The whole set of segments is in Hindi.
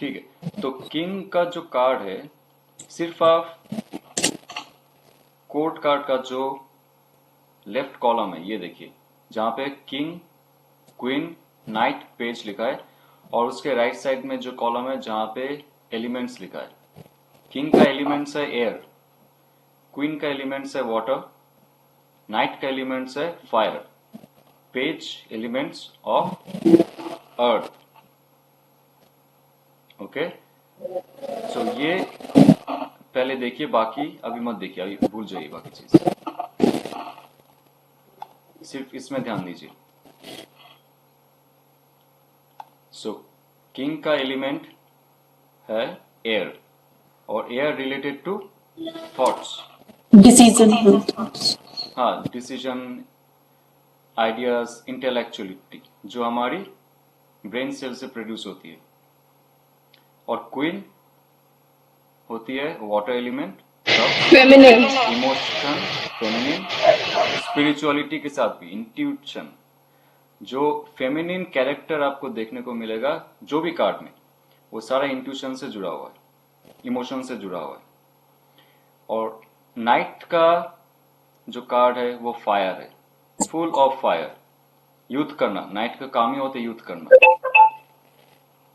ठीक है, तो किंग का जो कार्ड है, सिर्फ आप कोर्ट कार्ड का जो लेफ्ट कॉलम है ये देखिए, जहां पे किंग, क्वीन, नाइट, पेज लिखा है, और उसके राइट साइड में जो कॉलम है जहां पे एलिमेंट्स लिखा है। किंग का एलिमेंट्स है एयर, क्वीन का एलिमेंट्स है वाटर, नाइट का एलिमेंट्स है fire, page elements of earth. Okay, so ये पहले देखिए, बाकी अभी मत देखिए, अभी भूल जाइए बाकी चीज, सिर्फ इसमें ध्यान दीजिए। सो किंग का एलिमेंट है एयर, और air related to thoughts. Decision. हाँ, डिसीजन, आइडियाज, इंटेलेक्चुअलिटी जो हमारी ब्रेन सेल से प्रोड्यूस होती है। और क्वीन होती है water element, feminine. Emotion, feminine, spirituality के साथ भी इंट्यूशन। जो फेमिनिन कैरेक्टर आपको देखने को मिलेगा जो भी कार्ड में, वो सारा इंट्यूशन से जुड़ा हुआ है, इमोशन से जुड़ा हुआ है। और नाइट का जो कार्ड है वो फायर है, फुल ऑफ फायर, युद्ध करना। नाइट का काम ही होता है युद्ध करना,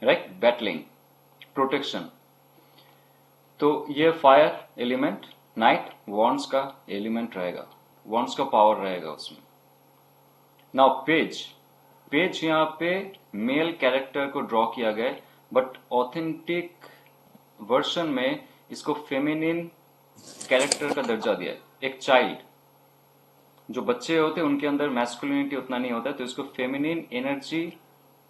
राइट, बैटलिंग, प्रोटेक्शन। तो ये फायर एलिमेंट, नाइट वॉन्ड्स का एलिमेंट रहेगा, वॉन्ड्स का पावर रहेगा उसमें। नाउ पेज, पेज यहाँ पे मेल कैरेक्टर को ड्रॉ किया गया है, बट ऑथेंटिक वर्जन में इसको फेमिनिन कैरेक्टर का दर्जा दिया है। एक चाइल्ड, जो बच्चे होते हैं उनके अंदर मैस्कुलिनिटी उतना नहीं होता है, तो इसको फेमिनिन एनर्जी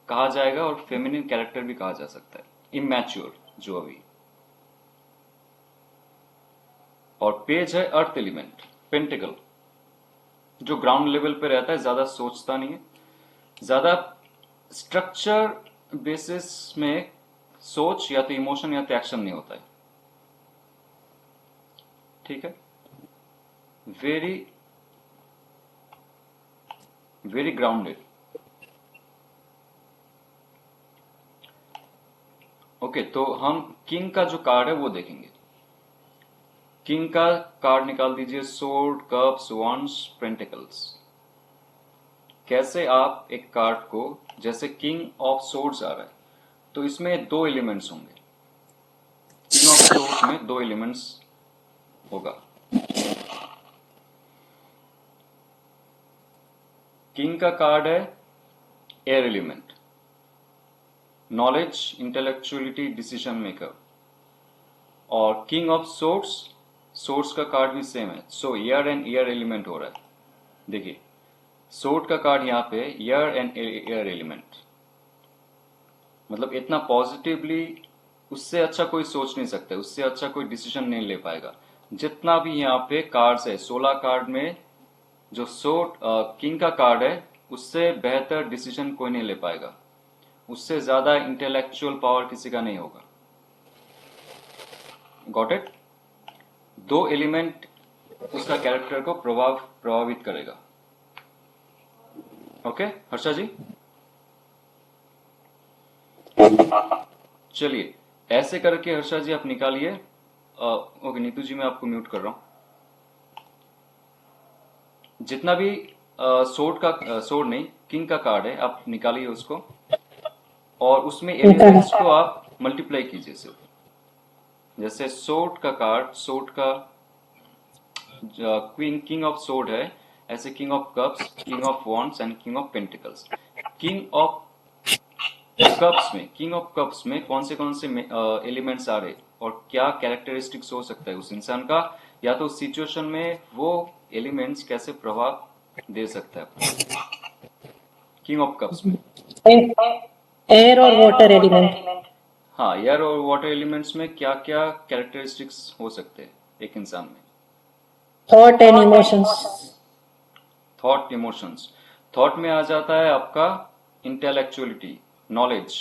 कहा जाएगा और फेमिनिन कैरेक्टर भी कहा जा सकता है, इमैच्योर जो अभी। और पेज है अर्थ एलिमेंट, पेंटिकल, जो ग्राउंड लेवल पे रहता है, ज्यादा सोचता नहीं है, ज्यादा स्ट्रक्चर बेसिस में सोच या तो इमोशन या तो एक्शन नहीं होता है। ठीक है, वेरी वेरी ग्राउंडेड। ओके, तो हम किंग का जो कार्ड है वो देखेंगे। किंग का कार्ड निकाल दीजिए, सोर्ड, कप्स, वॉन्ड्स, पेंटिकल्स। कैसे आप एक कार्ड को, जैसे किंग ऑफ सोर्ड्स आ रहा है, तो इसमें दो एलिमेंट्स होंगे। किंग ऑफ सोर्ड्स में दो एलिमेंट्स होगा। किंग का कार्ड है air element, knowledge, intellectuality, decision maker. और किंग ऑफ सोर्ड्स, सोर्ड्स का कार्ड भी सेम है, सो एयर एंड एयर एलिमेंट हो रहा है। देखिए, सोर्ड का कार्ड यहाँ पे एयर एंड एयर एलिमेंट, मतलब इतना पॉजिटिवली उससे अच्छा कोई सोच नहीं सकता, उससे अच्छा कोई डिसीजन नहीं ले पाएगा। जितना भी यहाँ पे कार्ड्स है, 16 कार्ड में जो सोर्ड किंग का कार्ड है, उससे बेहतर डिसीजन कोई नहीं ले पाएगा, उससे ज्यादा इंटेलेक्चुअल पावर किसी का नहीं होगा। Got it? दो एलिमेंट उसका कैरेक्टर को प्रभावित करेगा। ओके हर्षा जी, चलिए ऐसे करके हर्षा जी आप निकालिए। ओके नीतू जी, मैं आपको म्यूट कर रहा हूं। जितना भी सोर्ड का, सोर्ड नहीं, किंग का कार्ड है, आप निकालिए उसको, और उसमें एलिमेंट्स को आप मल्टीप्लाई कीजिए सिर्फ। जैसे सोर्ड का कार्ड, सोर्ड का क्वीन, किंग ऑफ सोर्ड है, ऐसे king of cups, king of wands and king of pentacles. King of cups में, किंग ऑफ कप्स में कौन से एलिमेंट्स आ रहे और क्या कैरेक्टरिस्टिक्स हो सकता है उस इंसान का, या तो उस सिचुएशन में वो एलिमेंट्स कैसे प्रभाव दे सकता है। किंग ऑफ कप्स में एयर और वाटर एलिमेंट। हाँ, एयर और वाटर एलिमेंट्स में क्या क्या कैरेक्टरिस्टिक्स हो सकते हैं एक इंसान में। Thought and emotions. Thought, emotions. Thought में आ जाता है आपका intellectuality, knowledge,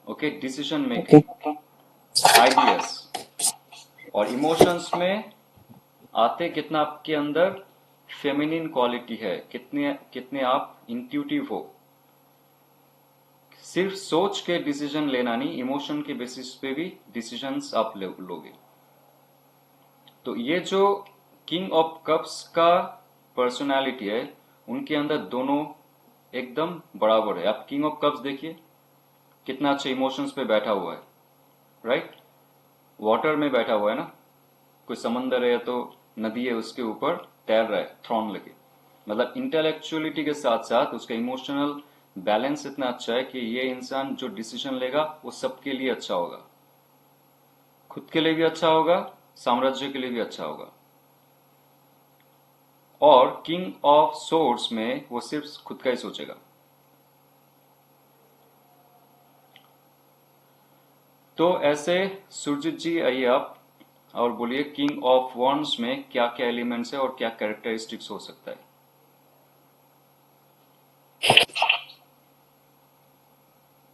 okay, decision making, ideas. और इमोशंस में आते कितना आपके अंदर फेमिनिन क्वालिटी है, कितने कितने आप इंट्यूटिव हो, सिर्फ सोच के डिसीजन लेना नहीं, इमोशन के बेसिस पे भी डिसीजंस आप लोगे। तो ये जो किंग ऑफ कप्स का पर्सनालिटी है, उनके अंदर दोनों एकदम बराबर है। आप किंग ऑफ कप्स देखिए, कितना अच्छे इमोशंस पे बैठा हुआ है, राइट? वाटर में बैठा हुआ है ना, कोई समंदर है तो नदी है, उसके ऊपर तैर रहा है थ्रोन लेके। मतलब इंटेलेक्चुअलिटी के साथ साथ उसका इमोशनल बैलेंस इतना अच्छा है कि ये इंसान जो डिसीजन लेगा वो सबके लिए अच्छा होगा, खुद के लिए भी अच्छा होगा, साम्राज्य के लिए भी अच्छा होगा। और किंग ऑफ सोर्ड्स में वो सिर्फ खुद का ही सोचेगा। तो ऐसे सुरजीत जी आइए आप और बोलिए किंग ऑफ वॉन्ड्स में क्या क्या एलिमेंट्स है और क्या कैरेक्टरिस्टिक्स हो सकता है।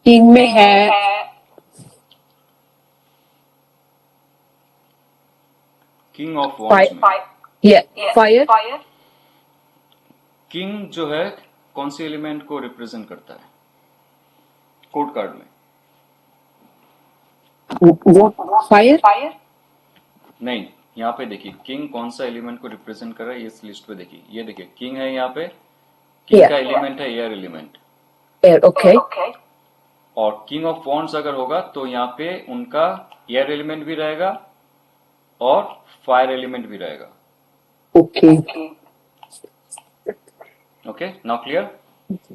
किंग में है किंग ऑफ वॉन्ड्स में फायर, किंग जो है कौन सी एलिमेंट को रिप्रेजेंट करता है कोड कार्ड में? वो फायर, नहीं, यहाँ पे देखिए किंग कौन सा एलिमेंट को रिप्रेजेंट कर रहा है, इस लिस्ट पे देखिए। ये देखिए किंग है यहाँ पे, किंग Yeah. का एलिमेंट है एयर एलिमेंट। एयर, ओके और किंग ऑफ वॉन्ड्स अगर होगा तो यहाँ पे उनका एयर एलिमेंट भी रहेगा और फायर एलिमेंट भी रहेगा। Okay okay, now clear?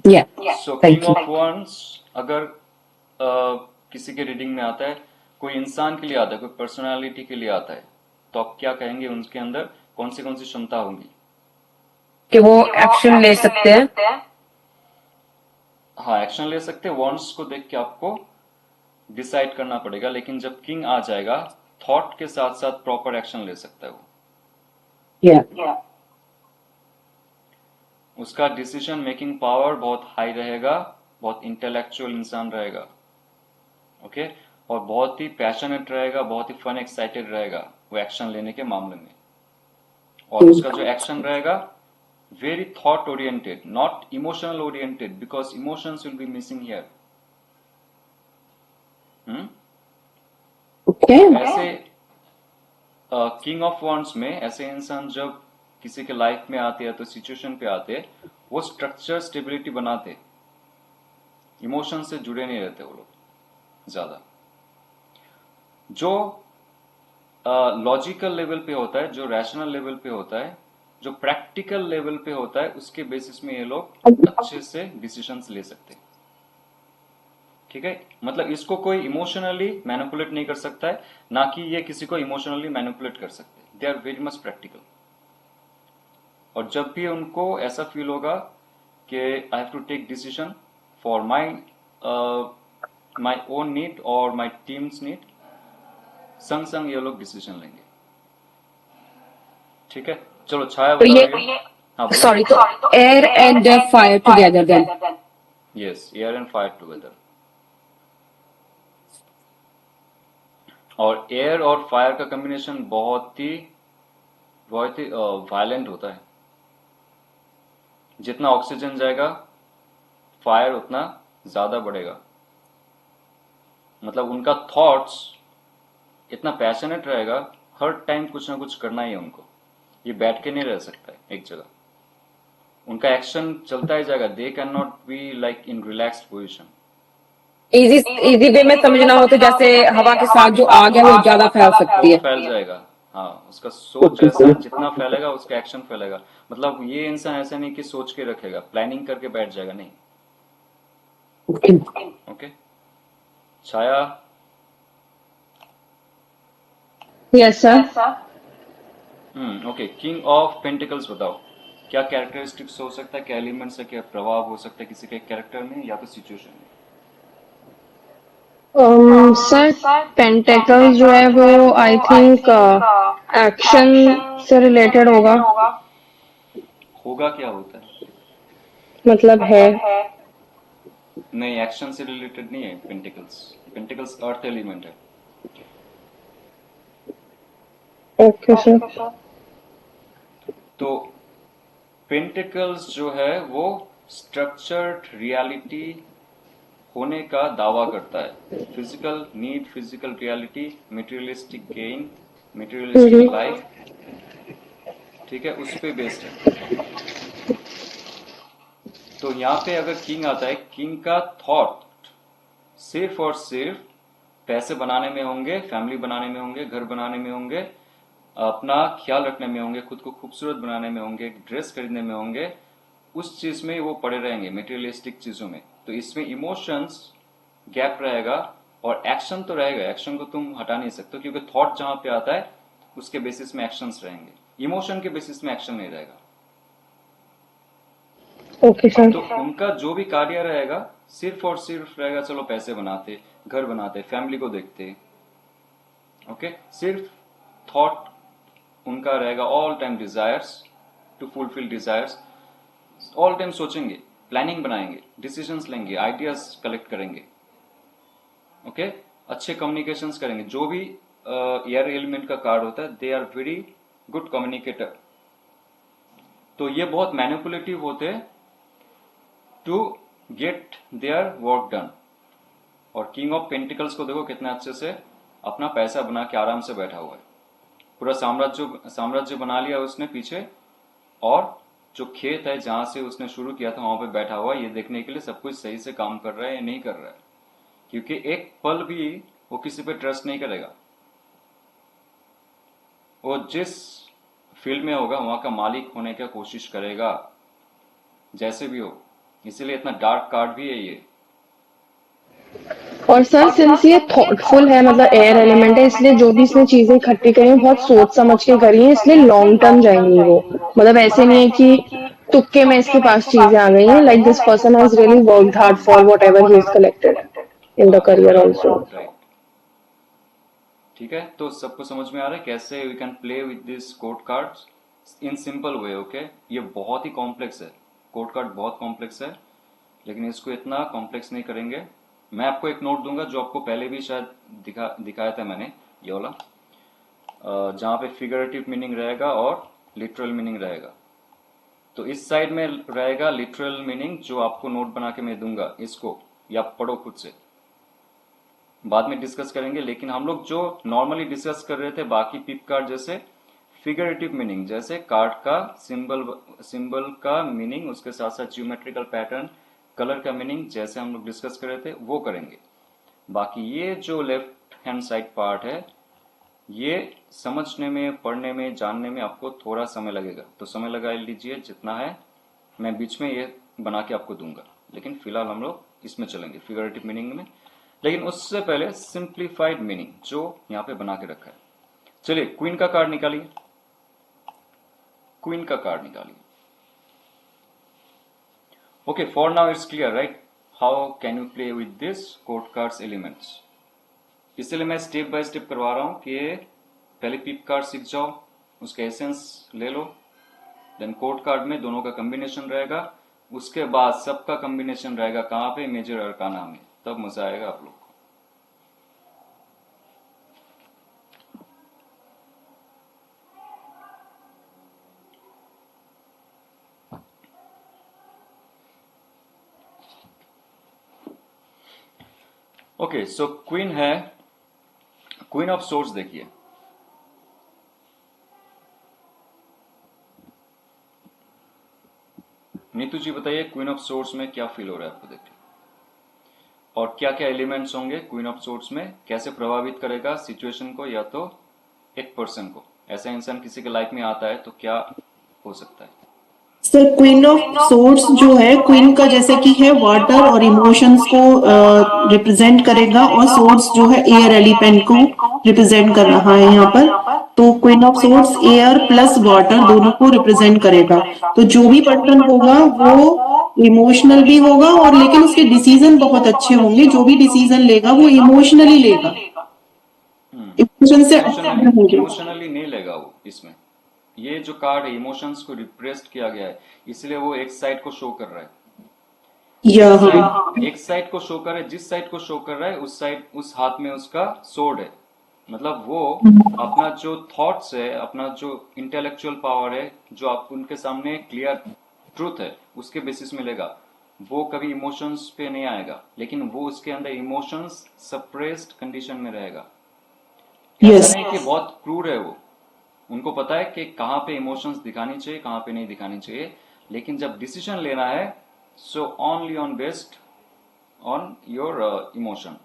या so thank king you. Of wands अगर किसी के रीडिंग में आता है, कोई इंसान के लिए आता है, कोई पर्सनालिटी के लिए आता है, तो आप क्या कहेंगे उनके अंदर कौन सी क्षमता होगी? कि वो एक्शन ले सकते हैं। हाँ, एक्शन ले सकते हैं। वॉन्ड्स को देख के आपको डिसाइड करना पड़ेगा, लेकिन जब किंग आ जाएगा थॉट के साथ साथ प्रॉपर एक्शन ले सकता है वो। या उसका डिसीजन मेकिंग पावर बहुत हाई रहेगा, बहुत इंटेलेक्चुअल इंसान रहेगा, ओके? और बहुत ही पैशनेट रहेगा, बहुत ही फन एक्साइटेड रहेगा वो एक्शन लेने के मामले में। और उसका जो एक्शन रहेगा very thought oriented, not emotional oriented, because emotions will be missing here. Okay ऐसे किंग ऑफ वॉन्ड्स में ऐसे इंसान जब किसी के लाइफ में आते हैं तो सिचुएशन पे आते हैं, वो स्ट्रक्चर स्टेबिलिटी बनाते, इमोशन से जुड़े नहीं रहते वो लोग ज्यादा। जो लॉजिकल लेवल पे होता है, जो रैशनल लेवल पे होता है, जो प्रैक्टिकल लेवल पे होता है, उसके बेसिस में ये लोग अच्छे से डिसीजंस ले सकते हैं। ठीक है, मतलब इसको कोई इमोशनली मैनिपुलेट नहीं कर सकता है, ना कि ये किसी को इमोशनली मैनिपुलेट कर सकते। They are very much practical. और जब भी उनको ऐसा फील होगा कि I have to take decision for my own need और माई टीम्स नीड, संग संग ये लोग डिसीजन लेंगे। ठीक है, चलो छाया तो बताओ ये। हाँ, सॉरी, तो air and fire together then. Yes, air and fire together. और एयर और फायर का कॉम्बिनेशन बहुत ही वायलेंट होता है। जितना ऑक्सीजन जाएगा फायर उतना ज्यादा बढ़ेगा। मतलब उनका थॉट्स इतना पैशनेट रहेगा, हर टाइम कुछ ना कुछ करना ही है उनको, ये बैठ के नहीं रह सकता है एक जगह, उनका एक्शन चलता ही जाएगा। They can not be like in relaxed position. Easy easy way में समझना हो तो जैसे हवा के साथ जो आग है वो ज्यादा फैल सकती वो है। फैल जाएगा। हाँ, उसका सोच जैसा जितना फैलेगा उसका एक्शन फैलेगा। मतलब ये इंसान ऐसा नहीं कि सोच के रखेगा, प्लानिंग करके बैठ जाएगा, नहीं। Okay, Chhaya. Yes sir. Okay, king of pentacles बताओ क्या कैरेक्टरिस्टिक्स हो सकता है, क्या एलिमेंट्स है, क्या प्रभाव हो सकता है किसी के कैरेक्टर में या तो सिचुएशन में? सर पेंटेकल जो है वो आई थिंक एक्शन से रिलेटेड होगा। होगा क्या होता है? मतलब है नहीं, एक्शन से रिलेटेड नहीं है पेंटिकल्स। पेंटिकल्स अर्थ एलिमेंट है। Okay sir. तो पेंटिकल्स जो है वो स्ट्रक्चर्ड रियलिटी होने का दावा करता है। Physical need, physical reality, materialistic gain, materialistic life, ठीक है, उस पे बेस्ड है। तो यहाँ पे अगर किंग आता है, किंग का थॉट सिर्फ और सिर्फ पैसे बनाने में होंगे, फैमिली बनाने में होंगे, घर बनाने में होंगे, अपना ख्याल रखने में होंगे, खुद को खूबसूरत बनाने में होंगे, ड्रेस खरीदने में होंगे, उस चीज में वो पड़े रहेंगे, मटेरियलिस्टिक चीजों में। तो इसमें इमोशंस गैप रहेगा और एक्शन तो रहेगा, एक्शन को तुम हटा नहीं सकते क्योंकि थॉट जहां पे आता है उसके बेसिस में एक्शंस रहेंगे, इमोशन के बेसिस में एक्शन नहीं रहेगा। Okay sir. तो उनका जो भी कार्य रहेगा सिर्फ और सिर्फ रहेगा, चलो पैसे बनाते, घर बनाते, फैमिली को देखते, ओके, सिर्फ थॉट उनका रहेगा all time desires to fulfil desires, all time सोचेंगे, प्लानिंग बनाएंगे, डिसीजंस लेंगे, आइडियाज कलेक्ट करेंगे, ओके, अच्छे कम्युनिकेशंस करेंगे। जो भी एयर एलिमेंट का कार्ड होता है, they are very good communicator. तो ये बहुत मैनिपुलेटिव होते हैं to get their work done. और किंग ऑफ पेंटिकल्स को देखो कितने अच्छे से अपना पैसा बना के आराम से बैठा हुआ है, पूरा साम्राज्य बना लिया उसने पीछे, और जो खेत है जहां से उसने शुरू किया था वहां पे बैठा हुआ, ये देखने के लिए सब कुछ सही से काम कर रहा है या नहीं कर रहा है, क्योंकि एक पल भी वो किसी पे ट्रस्ट नहीं करेगा। वो जिस फील्ड में होगा वहां का मालिक होने की कोशिश करेगा, जैसे भी हो। इसीलिए इतना डार्क कार्ड भी है ये। और सर सिंस ये थॉटफुल है, मतलब एयर एलिमेंट है, इसलिए जो भी इसने चीजें इकट्ठी करी हैं बहुत सोच समझ के करी हैं, इसलिए लॉन्ग टर्म जाएंगी वो। मतलब ऐसे नहीं है कि तुक्के में इसके पास चीजें आ गई हैं। Like this person has really worked hard for what ever he is collected in the हाँ, करियर राइट ऑल्सो। राइट। ठीक है, तो सबको समझ में आ रहा है कैसे we can play with this court cards in simple way, okay. ये बहुत ही कॉम्प्लेक्स है, कोड कार्ड बहुत कॉम्प्लेक्स है, लेकिन इसको इतना कॉम्प्लेक्स नहीं करेंगे। मैं आपको एक नोट दूंगा जो आपको पहले भी शायद दिखाया था मैंने, ये वाला, जहाँ पे फिगरेटिव मीनिंग रहेगा और लिटरल मीनिंग रहेगा। तो इस साइड में रहेगा लिटरल मीनिंग, जो आपको नोट बना के मैं दूंगा, इसको या पढ़ो खुद से, बाद में डिस्कस करेंगे। लेकिन हम लोग जो नॉर्मली डिस्कस कर रहे थे बाकी पिप कार्ड जैसे, फिगरेटिव मीनिंग जैसे कार्ड का सिंबल का मीनिंग, उसके साथ साथ ज्योमेट्रिकल पैटर्न, कलर का मीनिंग, जैसे हम लोग डिस्कस कर रहे थे वो करेंगे। बाकी ये जो लेफ्ट हैंड साइड पार्ट है, ये समझने में, पढ़ने में, जानने में आपको थोड़ा समय लगेगा, तो समय लगा लीजिए जितना है, मैं बीच में ये बना के आपको दूंगा। लेकिन फिलहाल हम लोग इसमें चलेंगे फिगरेटिव मीनिंग में। लेकिन उससे पहले सिंप्लीफाइड मीनिंग जो यहाँ पे बना के रखा है। चलिए क्वीन का कार्ड निकालिए, क्वीन का कार्ड निकालिए। Okay, for now it's clear right, how can you play with this court cards elements. इसलिए मैं स्टेप बाय स्टेप करवा रहा हूं कि पहले पिप कार्ड सीख जाओ, उसका एसेंस ले लो, देन कोड कार्ड में दोनों का कॉम्बिनेशन रहेगा, उसके बाद सबका कॉम्बिनेशन रहेगा कहां पे, मेजर अरकाना में, तब मजा आएगा आप लोग को। ओके, सो क्वीन है, क्वीन ऑफ सोर्स देखिए, नीतू जी बताइए क्वीन ऑफ सोर्स में क्या फील हो रहा है आपको देख के, और क्या क्या एलिमेंट्स होंगे क्वीन ऑफ सोर्स में, कैसे प्रभावित करेगा सिचुएशन को या तो एक पर्सन को। ऐसा इंसान किसी के लाइफ में आता है तो क्या हो सकता है। सर क्वीन ऑफ सोर्स जो है, क्वीन का जैसे कि है वाटर और इमोशंस को रिप्रेजेंट करेगा, और सोर्स जो है एयर एलिमेंट को रिप्रेजेंट कर रहा है यहाँ पर। तो queen of source air plus water दोनों को रिप्रेजेंट करेगा। तो जो भी पर्सन होगा वो इमोशनल भी होगा, और लेकिन उसके डिसीजन बहुत अच्छे होंगे। जो भी डिसीजन लेगा वो इमोशनली लेगा, इमोशन से होंगे। इमोशनली नहीं लेगा वो। इसमें ये जो कार्ड है इमोशंस को रिप्रेस्ड किया गया है, इसलिए वो एक साइड को शो कर रहा है, एक साइड को शो कर रहा है, जिस साइड को शो कर रहा है उस साइड, उस हाथ में उसका सोर्ड है। मतलब वो अपना जो थॉट्स है, अपना जो इंटेलेक्चुअल पावर है, जो आप उनके सामने क्लियर ट्रूथ है उसके बेसिस में लेगा। वो कभी इमोशंस पे नहीं आएगा, लेकिन वो उसके अंदर इमोशंस सप्रेस्ड कंडीशन में रहेगा। ऐसा यस नहीं कि बहुत क्रूर है वो, उनको पता है कि कहाँ पे इमोशंस दिखानी चाहिए, कहाँ पे नहीं दिखानी चाहिए, लेकिन जब डिसीजन लेना है so only on based on your emotion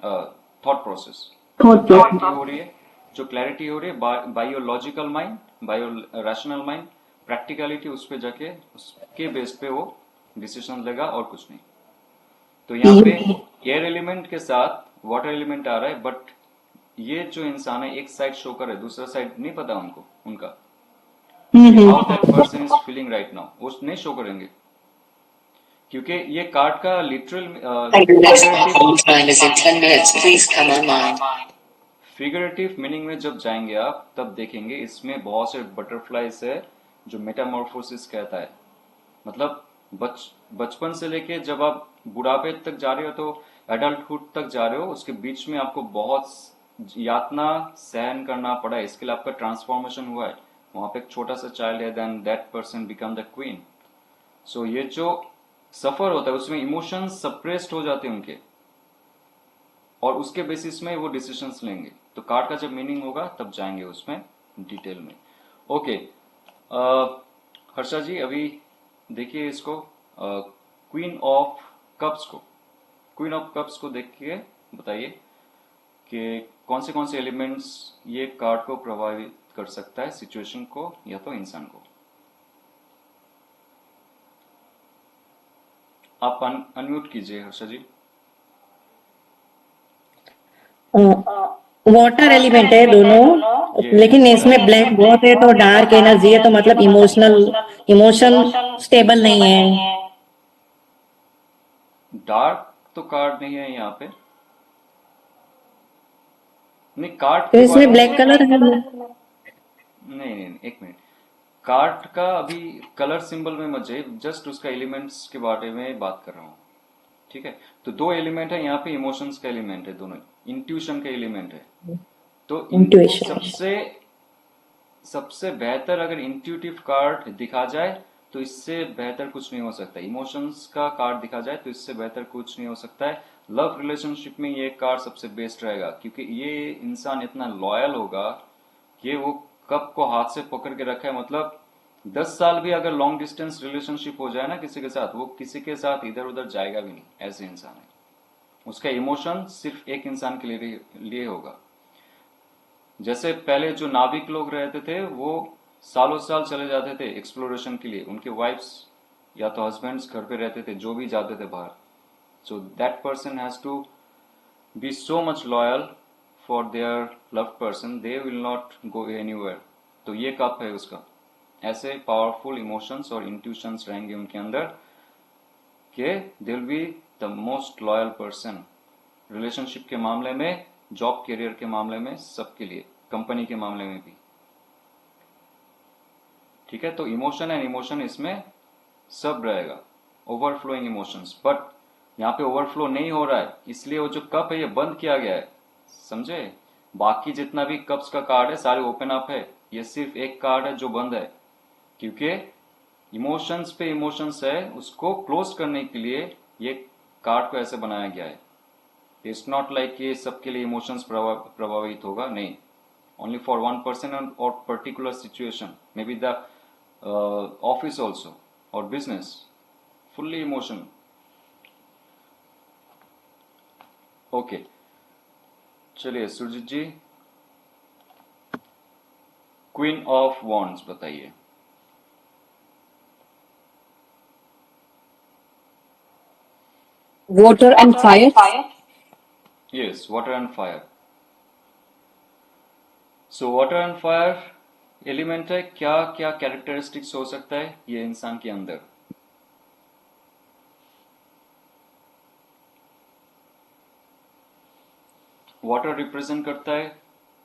thought process. जो थॉट क्लैरिटी प्रोसेस हो रही है, जो क्लैरिटी हो रही है by your logical mind, by your rational mind, practicality उस पे जाके उसके बेस पे वो डिसीजन लेगा और कुछ नहीं। तो यहाँ पे एयर एलिमेंट के साथ वाटर एलिमेंट आ रहा है, बट ये जो इंसान है एक साइड शो कर रहा है, दूसरा साइड नहीं पता उनको, उनका how that person is feeling right now, वो नहीं शो करेंगे, क्योंकि ये कार्ड का literal Your next call time is in 10 minutes. Please come online. Figurative meaning में जब जाएंगे आप तब देखेंगे इसमें बहुत से बटरफ्लाइज है जो मेटामॉर्फोसिस कहता है। मतलब बचपन से लेके जब आप बुढ़ापे तक जा रहे हो तो एडल्टहुड तक जा रहे हो, उसके बीच में आपको बहुत यातना सहन करना पड़ा है, इसके लिए आपका ट्रांसफॉर्मेशन हुआ है। वहां पे एक छोटा सा चाइल्ड है, then that person become the queen. So ये जो सफर होता है उसमें इमोशंस सप्रेस्ड हो जाते हैं उनके, और उसके बेसिस में वो डिसीजंस लेंगे। तो कार्ड का जब मीनिंग होगा तब जाएंगे उसमें डिटेल में। ओके, हर्षा जी अभी देखिए इसको, क्वीन ऑफ कप्स को, क्वीन ऑफ कप्स को देख के बताइए कि कौन से एलिमेंट्स ये कार्ड को प्रभावित कर सकता है, सिचुएशन को या तो इंसान को। आप अनम्यूट कीजिए हर्षा जी। वाटर एलिमेंट है दोनों, लेकिन इसमें ब्लैक बहुत है तो डार्क एनर्जी है, तो मतलब इमोशन स्टेबल नहीं है। डार्क तो कार्ड नहीं है यहाँ पे, नहीं कार्ड तो के बारे इसमें ब्लैक कलर है। नहीं, एक मिनट, कार्ड का अभी कलर सिंबल में मत जाइए, जस्ट उसका एलिमेंट्स के बारे में बात कर रहा हूँ, ठीक है। तो दो एलिमेंट है यहाँ पे, इमोशंस का एलिमेंट है, दोनों इंट्यूशन का एलिमेंट है। तो इंट्यूशन सबसे बेहतर अगर इंट्यूटिव कार्ड दिखा जाए तो इससे बेहतर कुछ नहीं हो सकता। इमोशंस का कार्ड दिखा जाए तो इससे बेहतर कुछ नहीं हो सकता है। लव रिलेशनशिप में ये कार्ड सबसे बेस्ट रहेगा, क्योंकि ये इंसान इतना लॉयल होगा कि वो कप को हाथ से पकड़ के रखा है, मतलब 10 साल भी अगर लॉन्ग डिस्टेंस रिलेशनशिप हो जाए ना किसी के साथ, वो किसी के साथ इधर उधर जाएगा भी नहीं, ऐसे इंसान है। उसका इमोशन सिर्फ एक इंसान के लिए होगा। जैसे पहले जो नाविक लोग रहते थे वो सालों साल चले जाते थे एक्सप्लोरेशन के लिए, उनके वाइफ्स या तो हस्बैंड्स घर पे रहते थे जो भी जाते थे बाहर। So that person has to be so much loyal for their love person, they will not go anywhere. तो ये कप है उसका, ऐसे पावरफुल इमोशंस और इंट्यूशंस रहेंगे उनके अंदर कि they will be the most loyal person, relationship के मामले में, जॉब करियर के मामले में, सबके लिए, कंपनी के मामले में भी, ठीक है। तो इमोशन एंड इमोशन इसमें सब रहेगा, ओवरफ्लोइंग इमोशंस। बट यहाँ पे ओवरफ्लो नहीं हो रहा है, इसलिए वो जो कप है ये बंद किया गया है, समझे। बाकी जितना भी कप्स का कार्ड है सारे ओपन अप है, ये सिर्फ एक कार्ड है जो बंद है, क्योंकि इमोशंस पे इमोशंस है, उसको क्लोज करने के लिए ये कार्ड को ऐसे बनाया गया है। इट्स नॉट लाइक ये सबके लिए इमोशंस प्रभावित होगा, नहीं, ओनली फॉर वन पर्सन और particular situation, may be the office also और बिजनेस, फुल्ली इमोशन। ओके, चलिए सुरजीत जी, क्वीन ऑफ वॉन्ड्स बताइए। water and fire. Yes, water and fire. So water and fire element है, क्या क्या कैरेक्टरिस्टिक्स हो सकता है ये इंसान के अंदर। वाटर रिप्रेजेंट करता है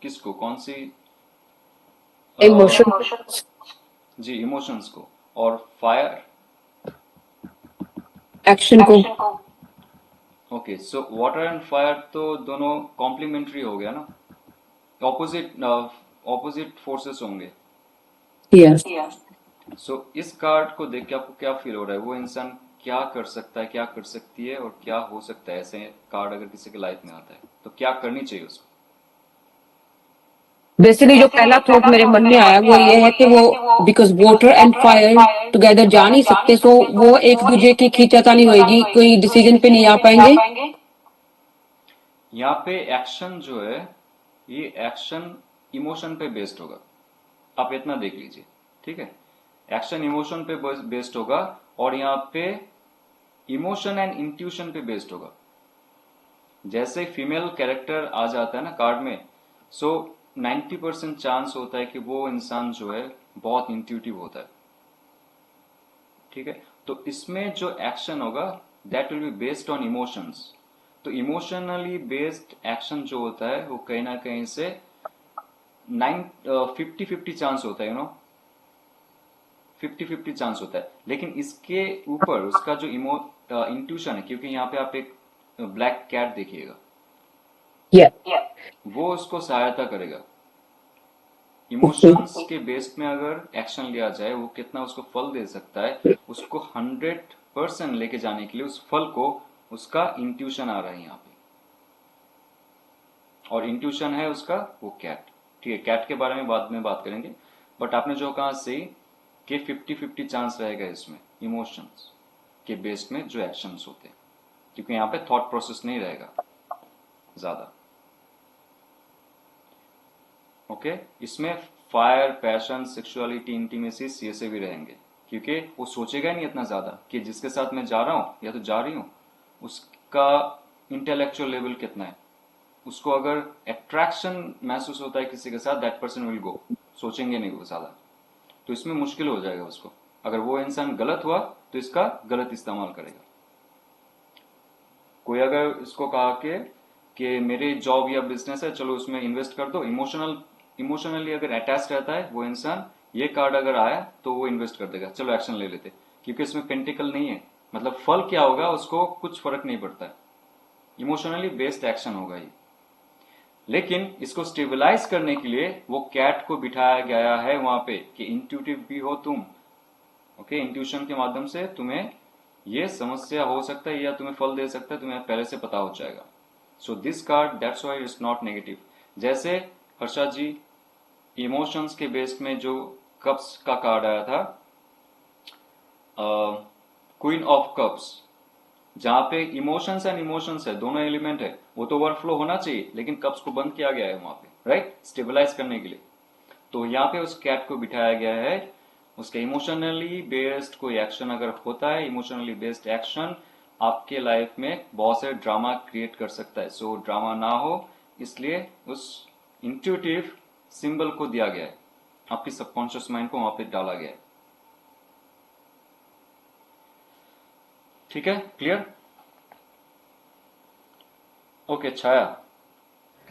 किसको, कौन सी Emotion. जी, इमोशंस को। और फायर Action को. Okay, so water and fire तो दोनों कॉम्प्लीमेंट्री हो गया ना, ऑपोजिट फोर्सेस होंगे। Yes. सो इस कार्ड को देख के आपको क्या फील हो रहा है, वो इंसान क्या कर सकता है, क्या कर सकती है और क्या हो सकता है ऐसे कार्ड अगर किसी के लाइफ में आता है तो क्या करनी चाहिए उसको। बेसिकली जो पहला थॉट मेरे मन में आया वो ये है कि वो because water and fire together जा नहीं सकते, सो वो एक दूसरे की खींचातानी होगी, कोई डिसीजन पे नहीं आ पाएंगे। यहाँ पे एक्शन जो है ये एक्शन इमोशन पे बेस्ड होगा, आप इतना देख लीजिए, ठीक है। एक्शन इमोशन पे बेस्ड होगा और यहाँ पे इमोशन एंड इंट्यूशन पे बेस्ड होगा। जैसे फीमेल कैरेक्टर आ जाता है ना कार्ड में, सो 90% चांस होता है कि वो इंसान जो है बहुत इंट्यूटिव होता है, ठीक है। तो इसमें जो एक्शन होगा that will be based on emotions. तो इमोशनली बेस्ड एक्शन जो होता है वो कहीं ना कहीं से 50-50 चांस होता है, 50-50 चांस होता है। लेकिन इसके ऊपर उसका जो इंट्यूशन है, क्योंकि यहाँ पे आप एक ब्लैक कैट देखिएगा, वो उसको सहायता करेगा। इमोशंस के बेस्ड में अगर एक्शन लिया जाए वो कितना उसको फल दे सकता है, उसको 100% लेके जाने के लिए उस फल को उसका इंट्यूशन आ रहा है यहाँ पे, और इंट्यूशन है उसका वो कैट, ठीक है। कैट के बारे में बाद में बात करेंगे, बट आपने जो कहा सही कि 50-50 चांस रहेगा इसमें इमोशंस के बेस्ड में जो एक्शंस होते हैं, क्योंकि यहाँ पे थॉट प्रोसेस नहीं रहेगा ज्यादा, ओके। इसमें फायर, पैशन, सेक्सुअलिटी, इंटीमेसी ये से भी रहेंगे, क्योंकि वो सोचेगा नहीं इतना ज्यादा कि जिसके साथ मैं जा रहा हूं या तो जा रही हूं उसका इंटेलेक्चुअल लेवल कितना है। उसको अगर अट्रैक्शन महसूस होता है किसी के साथ, दैट पर्सन विल गो, सोचेंगे नहीं वो ज्यादा। तो इसमें मुश्किल हो जाएगा उसको, अगर वो इंसान गलत हुआ तो इसका गलत इस्तेमाल करेगा। कोई अगर इसको कहा कि मेरी जॉब या बिजनेस है चलो उसमें इन्वेस्ट कर दो, इमोशनली अगर अटैच रहता है वो इंसान, ये कार्ड अगर आया तो वो इन्वेस्ट कर देगा, चलो एक्शन ले लेते, क्योंकि इसमें पेंटिकल नहीं है, मतलब फल क्या होगा उसको कुछ फर्क नहीं पड़ता है, इमोशनली बेस्ड एक्शन होगा ये। लेकिन इसको स्टेबलाइज करने के लिए वो कैट को बिठाया गया है वहां पे कि इंट्यूटिव भी हो तुम, ओके। इंट्यूशन के माध्यम से तुम्हें ये समस्या हो सकता है या तुम्हें फल दे सकता है, तुम्हें पहले से पता हो जाएगा। So this card that's why it's not negative. जैसे हर्षा जी इमोशंस के बेस में जो कप्स का कार्ड आया था, क्वीन ऑफ कप्स, जहां पे इमोशंस एंड इमोशंस है, दोनों एलिमेंट है, वो तो ओवरफ्लो होना चाहिए, लेकिन कप्स को बंद किया गया है वहां पे, राइट, स्टेबलाइज करने के लिए। तो यहाँ पे उस कैट को बिठाया गया है, उसका इमोशनली बेस्ड कोई एक्शन अगर होता है, इमोशनली बेस्ड एक्शन आपके लाइफ में बहुत से ड्रामा क्रिएट कर सकता है। सो ड्रामा ना हो इसलिए उस इंट्यूटिव सिंबल को दिया गया है, आपकी सबकॉन्शियस माइंड को वहां पे डाला गया है, ठीक है, clear, okay. Chhaya,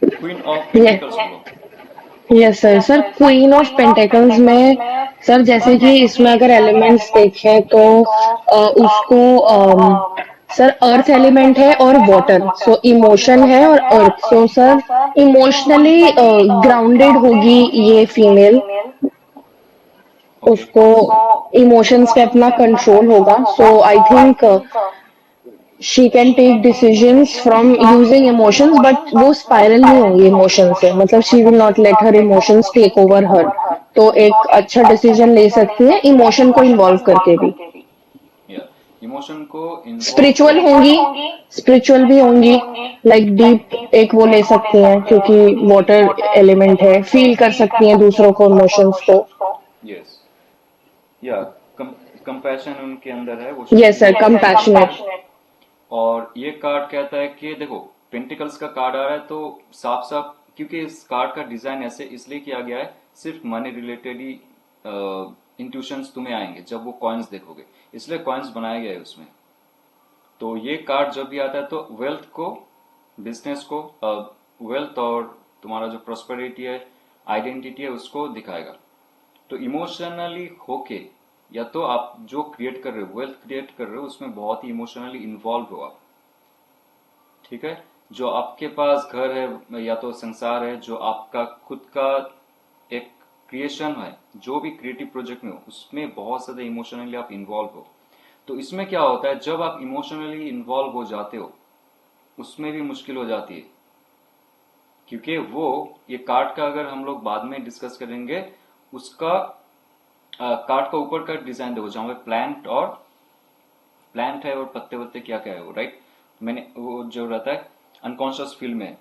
queen of pentacles बोलो। Yes sir. Sir queen of pentacles में सर जैसे कि इसमें अगर एलिमेंट्स देखें तो उसको सर अर्थ एलिमेंट है और वाटर, सो इमोशन है और earth, so sir emotionally grounded होगी ये फीमेल, उसको इमोशंस पे अपना कंट्रोल होगा, so I think she can take decisions from using emotions, but वो स्पाइरल नहीं होंगी इमोशन से, मतलब she will not let her emotions take over her, तो एक अच्छा डिसीजन ले सकती है इमोशन को इन्वॉल्व करके भी। इमोशन को स्पिरिचुअल होंगी, स्पिरिचुअल भी होंगी, लाइक डीप एक वो ले सकती हैं क्योंकि वाटर एलिमेंट है, फील कर सकती हैं दूसरों को इमोशंस को। यस, या कंपैशन उनके अंदर है वो। Yes sir, compassionate. और ये कार्ड कहता है कि देखो पेंटिकल्स का कार्ड आ रहा है तो साफ साफ, क्योंकि इस कार्ड का डिजाइन ऐसे इसलिए किया गया है, सिर्फ मनी रिलेटेड ही इंट्यूशंस तुम्हें आएंगे जब वो कॉइन्स देखोगे, इसलिए कॉइन्स बनाया गया है उसमें। तो ये कार्ड जब भी आता है तो वेल्थ को, बिजनेस को, वेल्थ और तुम्हारा जो प्रॉस्पेरिटी है, आइडेंटिटी है, उसको दिखाएगा। तो इमोशनली होके, या तो आप जो क्रिएट कर रहे हो, वेल्थ क्रिएट कर रहे हो, उसमें बहुत ही इमोशनली इन्वॉल्व हो आप, ठीक है। जो आपके पास घर है या तो संसार है, जो आपका खुद का एक क्रिएशन है, जो भी क्रिएटिव प्रोजेक्ट में हो, उसमें बहुत ज्यादा इमोशनली आप इन्वॉल्व हो। तो इसमें क्या होता है, जब आप इमोशनली इन्वॉल्व हो जाते हो उसमें भी मुश्किल हो जाती है, क्योंकि वो ये कार्ड का अगर हम लोग बाद में डिस्कस करेंगे, उसका कार्ड का ऊपर का डिजाइन देखो जहाँ पे प्लांट है और पत्ते वत्ते क्या क्या है वो, राइट। मैंने वो जो रहता है अनकॉन्शियस फील में,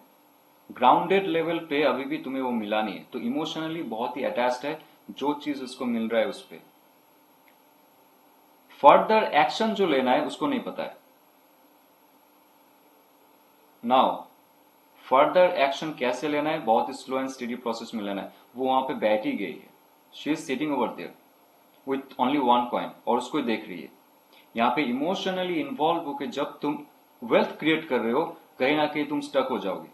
ग्राउंडेड लेवल पे अभी भी तुम्हें वो मिला नहीं है, तो इमोशनली बहुत ही अटैच्ड है जो चीज उसको मिल रहा है उस पे। फर्दर एक्शन जो लेना है उसको नहीं पता है। नाउ फर्दर एक्शन कैसे लेना है, बहुत ही स्लो एंड स्टडी प्रोसेस में लेना है। वो वहां पे बैठी गई है, she is sitting over there with only one coin और उसको ही देख रही है। यहाँ पे इमोशनली इन्वॉल्व होकर जब तुम वेल्थ क्रिएट कर रहे हो, कहीं ना कहीं तुम स्टक हो जाओगे।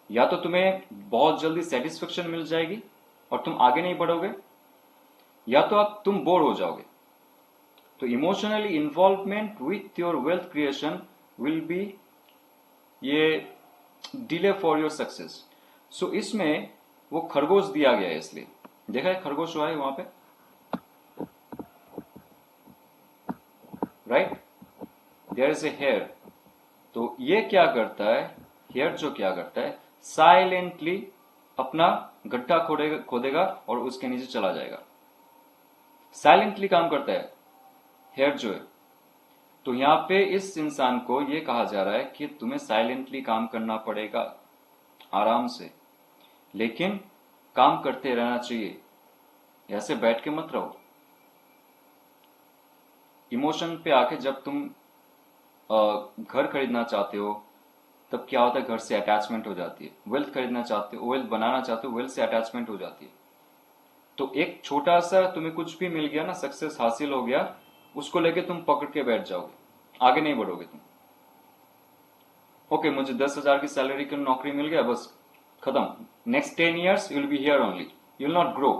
या तो तुम्हें बहुत जल्दी सेटिस्फेक्शन मिल जाएगी और तुम आगे नहीं बढ़ोगे, या तो आप तुम बोर हो जाओगे। तो emotionally involvement with your wealth creation will be ये डिले फॉर योर सक्सेस। सो इसमें वो खरगोश दिया गया है, इसलिए देखा है खरगोश हुआ है वहां पे, right, there is a hare. तो ये क्या करता है, हेयर जो क्या करता है, साइलेंटली अपना गड्ढा खोदेगा और उसके नीचे चला जाएगा। साइलेंटली काम करता है हेयर जो है। तो यहाँ पे इस इंसान को ये कहा जा रहा है कि तुम्हें साइलेंटली काम करना पड़ेगा, आराम से, लेकिन काम करते रहना चाहिए, ऐसे बैठ के मत रहो। इमोशन पे आके जब तुम घर खरीदना चाहते हो तब क्या होता है, घर से अटैचमेंट हो जाती है। वेल्थ खरीदना चाहते हो, वेल्थ बनाना चाहते हो, वेल्थ से अटैचमेंट हो जाती है। तो एक छोटा सा तुम्हें कुछ भी मिल गया ना, सक्सेस हासिल हो गया, उसको लेके तुम पकड़ के बैठ जाओगे, आगे नहीं बढ़ोगे तुम। ओके, मुझे 10,000 की सैलरी की नौकरी मिल गया, बस खत्म, next 10 years you will be here only, you will not grow.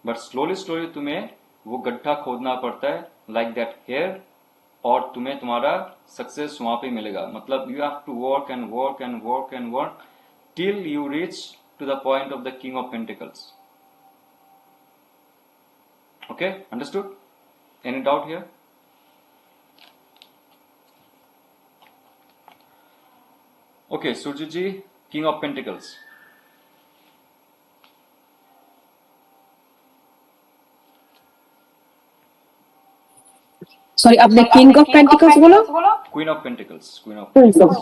But slowly slowly तुम्हें वो गड्ढा खोदना पड़ता है, लाइक दैट हेयर, और तुम्हें तुम्हारा सक्सेस वहां पे मिलेगा। मतलब you have to work and work and work and work till you reach to the point of the king of pentacles. Okay, understood? Any doubt here? Okay, Surya ji, king of pentacles. Sorry, आपने किंग ऑफ पेंटिकल्स बोला? Queen of pentacles, queen of pentacles.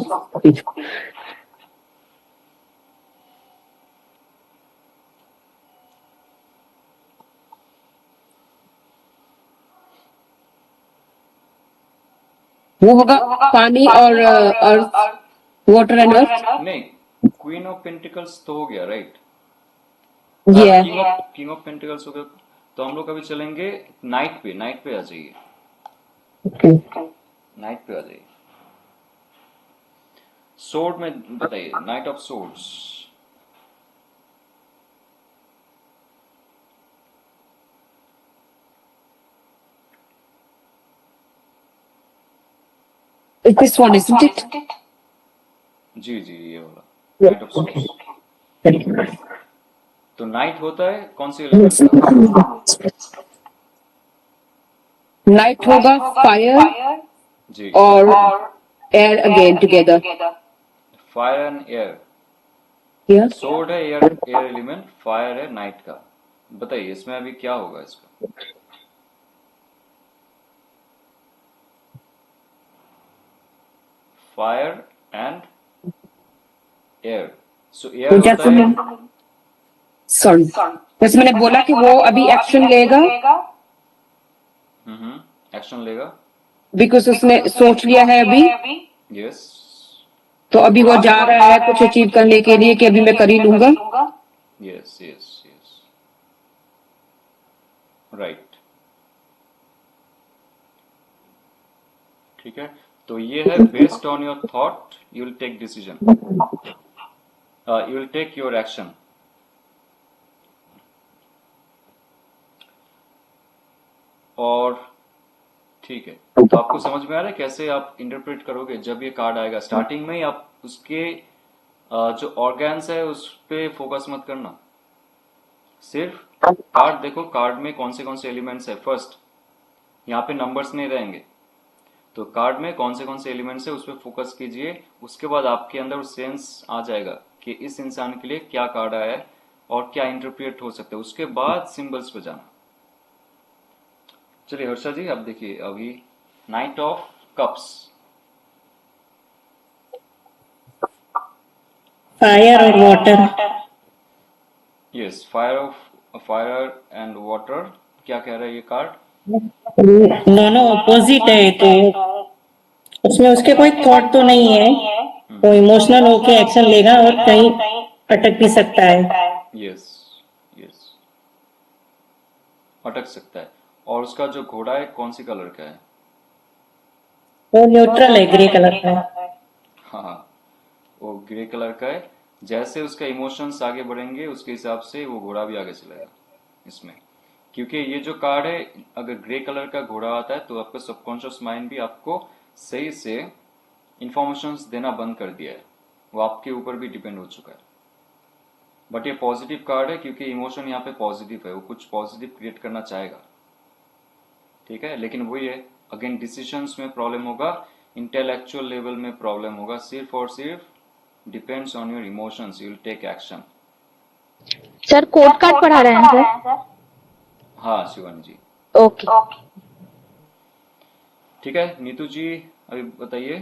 वो होगा पानी और अर्थ, वाटर एंड अर्थ। नहीं, क्वीन ऑफ पेंटिकल्स तो हो गया, राइट। ये किंग ऑफ पेंटिकल्स हो गया। तो हम लोग अभी चलेंगे नाइट पे। नाइट पे आ जाइए, नाइट पे आ जाइए। सोर्ड में बताइए, knight of swords. This one isn't it? जी जी, ये वाला नाइट ऑफ सोर्ड्स। तो नाइट होता है कौन सी एलिमेंट का? नाइट होगा फायर जी, और air again together. Fire and air. या सोर्ड है एयर, एयर एलिमेंट, फायर है नाइट का। बताइए इसमें अभी क्या होगा इसका? Fire and air. So air होता है सन। जैसे मैंने बोला कि वो अभी एक्शन लेगा, एक्शन लेगा, बिकॉज उसने सोच लिया है अभी, यस, तो अभी वो जा रहा है कुछ अचीव करने के लिए कि अभी मैं कर ही लूंगा। Yes yes yes, right. ठीक है, तो ये है based on your thought you will take decision, you will take your action. और ठीक है, तो आपको समझ में आ रहा है कैसे आप इंटरप्रेट करोगे जब ये कार्ड आएगा? स्टार्टिंग में ही आप उसके जो ऑर्गन्स है उस पे फोकस मत करना, सिर्फ कार्ड देखो, कार्ड में कौन से एलिमेंट्स है। फर्स्ट यहाँ पे नंबर्स नहीं रहेंगे। तो कार्ड में कौन से एलिमेंट्स है उस पर फोकस कीजिए, उसके बाद आपके अंदर वो सेंस आ जाएगा कि इस इंसान के लिए क्या कार्ड आया है और क्या इंटरप्रेट हो सकता है, उसके बाद सिंबल्स पे जाना। चलिए हर्षा जी आप देखिए अभी नाइट ऑफ कप्स। फायर और water. Yes, fire and water. क्या कह रहा है ये कार्ड? दोनों ऑपोजिट है, तो उसमें उसके कोई थॉट तो नहीं है, वो इमोशनल होके एक्शन लेगा और कहीं अटक भी सकता है। यस यस, अटक सकता है। और उसका जो घोड़ा है कौन सी कलर का है? वो न्यूट्रल है, ग्रे कलर का। हाँ, वो ग्रे कलर का है। जैसे उसका इमोशंस आगे बढ़ेंगे उसके हिसाब से वो घोड़ा भी आगे चलेगा इसमें, क्योंकि ये जो कार्ड है अगर ग्रे कलर का घोड़ा आता है तो आपका सबकॉन्शियस माइंड भी आपको सही से इंफॉर्मेशंस देना बंद कर दिया है, वो आपके ऊपर भी डिपेंड हो चुका है। बट ये पॉजिटिव कार्ड है क्योंकि इमोशन यहाँ पे पॉजिटिव है, वो कुछ पॉजिटिव क्रिएट करना चाहेगा, ठीक है। लेकिन वही है, अगेन डिसीजंस में प्रॉब्लम होगा, इंटेलेक्चुअल लेवल में प्रॉब्लम होगा, सिर्फ और सिर्फ depends on your emotions, you will take action. Sir court card पढ़ा रहे हैं सर? हाँ शिवानी जी, ओके। ठीक है। नीतू जी अभी बताइए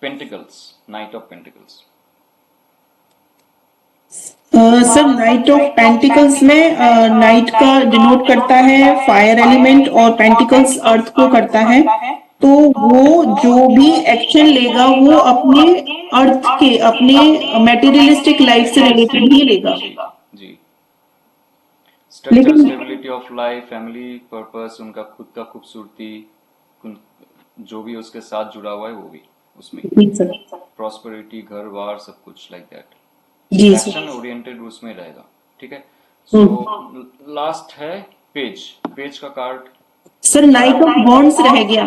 pentacles, night of pentacles. Sir knight of pentacles में नाइट का डिनोट करता है फायर एलिमेंट और पेंटिकल्स अर्थ को करता है। तो वो जो भी एक्शन लेगा वो अपने अर्थ के, अपने मटेरियलिस्टिक लाइफ से रिलेटेड ही लेगा। जी, स्ट्रक्चर, लेकिन stability of life, family, purpose, उनका खुद का खूबसूरती, जो भी उसके साथ जुड़ा हुआ है वो भी उसमें, जी सर, प्रॉस्पेरिटी, घर बार सब कुछ लाइक दैट, जी सर। एक्शन ओरिएंटेड उसमें रहेगा, ठीक है। सो लास्ट है पेज, पेज का card. Sir knight of wands रह गया।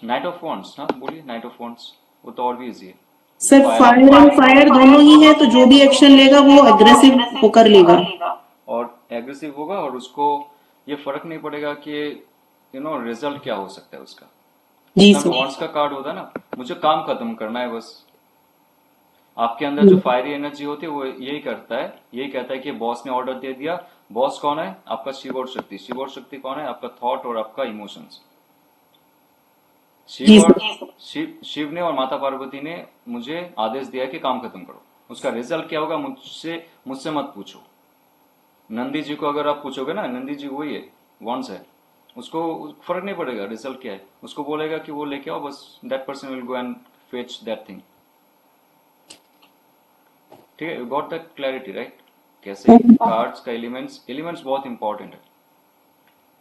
नाइट ऑफ वॉन्ड्स, हाँ बोलिए नाइट ऑफ वॉन्ड्स, वो तो और भी इजी है। सर फायर एंड फायर दोनों ही है, तो जो भी एक्शन लेगा वो एग्रेसिव होकर लेगा। और एग्रेसिव होगा और उसको ये फर्क नहीं पड़ेगा कि रिजल्ट क्या हो सकता है उसका। जी सर सर। वॉन्ड्स का कार्ड होता है ना, मुझे काम खत्म करना है बस। आपके अंदर जो फायरी एनर्जी होती है वो यही करता है, यही कहता है कि बॉस ने ऑर्डर दे दिया। बॉस कौन है? आपका शिव और शक्ति। शिव और शक्ति कौन है? आपका थॉट और आपका इमोशंस। शिव ने और माता पार्वती ने मुझे आदेश दिया कि काम खत्म करो। उसका रिजल्ट क्या होगा मुझसे मत पूछो। नंदी जी को अगर आप पूछोगे ना, नंदी जी वही है, वॉन्ड्स है, उसको फर्क नहीं पड़ेगा रिजल्ट क्या है, उसको बोलेगा कि वो लेके आओ बस, that person will go and fetch that thing, ठीक है। You got that clarity right? कैसे कार्ड्स का एलिमेंट्स बहुत इंपॉर्टेंट है,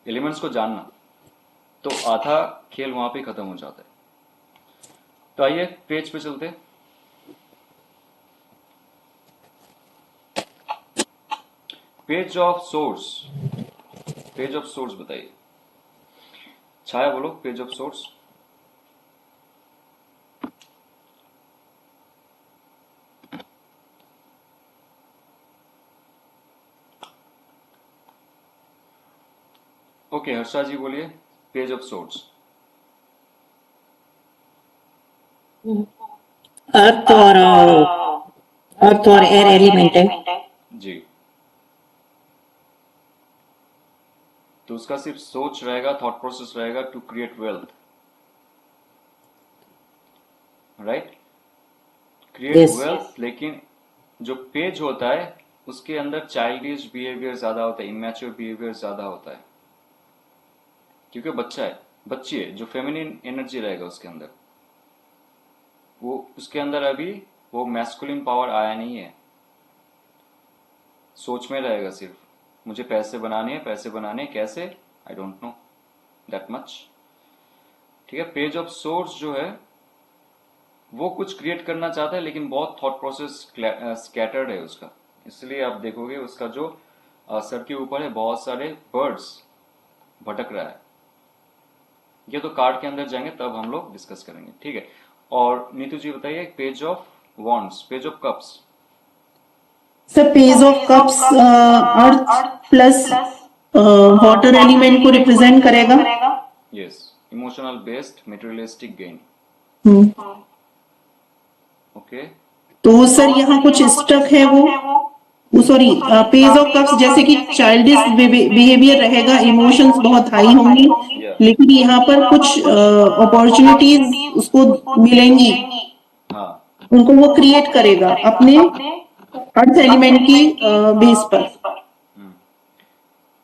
एलिमेंट्स को जानना, तो आधा खेल वहां पे खत्म हो जाता है। तो आइए पेज पे चलते हैं। Page of source, page of source बताइए। छाया बोलो page of source. Okay Harsha ji बोलिए पेज ऑफ सोर्स। अर्थ और एयर एलिमेंट है। जी, तो उसका सिर्फ सोच रहेगा, थॉट प्रोसेस रहेगा to create wealth, right, create wealth. लेकिन जो पेज होता है उसके अंदर चाइल्डिश बिहेवियर ज्यादा होता है, इमेच्योर बिहेवियर ज्यादा होता है, क्योंकि बच्चा है, बच्ची है, जो फेमिनिन एनर्जी रहेगा उसके अंदर, वो उसके अंदर अभी वो मैस्कुलिन पावर आया नहीं है, सोच में रहेगा सिर्फ मुझे पैसे बनाने हैं, पैसे बनाने कैसे, I don't know that much, ठीक है। पेज ऑफ सोर्स जो है वो कुछ क्रिएट करना चाहता है लेकिन बहुत थॉट प्रोसेस स्कैटर्ड है उसका, इसलिए आप देखोगे उसका जो सर के ऊपर है बहुत सारे बर्ड्स भटक रहा है। ये तो कार्ड के अंदर जाएंगे तब हम लोग डिस्कस करेंगे, ठीक है। और नीतू जी बताइए page of wands, page of cups. Sir page of cups earth plus water element को रिप्रेजेंट करेगा। Yes, emotional based materialistic gain. Hmm. Okay, तो सर यहाँ कुछ स्टक है वो सॉरी पेज ऑफ कप्स जैसे कि चाइल्डिश बिहेवियर रहेगा, इमोशंस बहुत हाई होंगी, या लेकिन यहाँ पर कुछ अपॉर्चुनिटीज उसको मिलेंगी, हाँ, उनको वो क्रिएट करेगा अपने अर्थ एलिमेंट की बेस पर,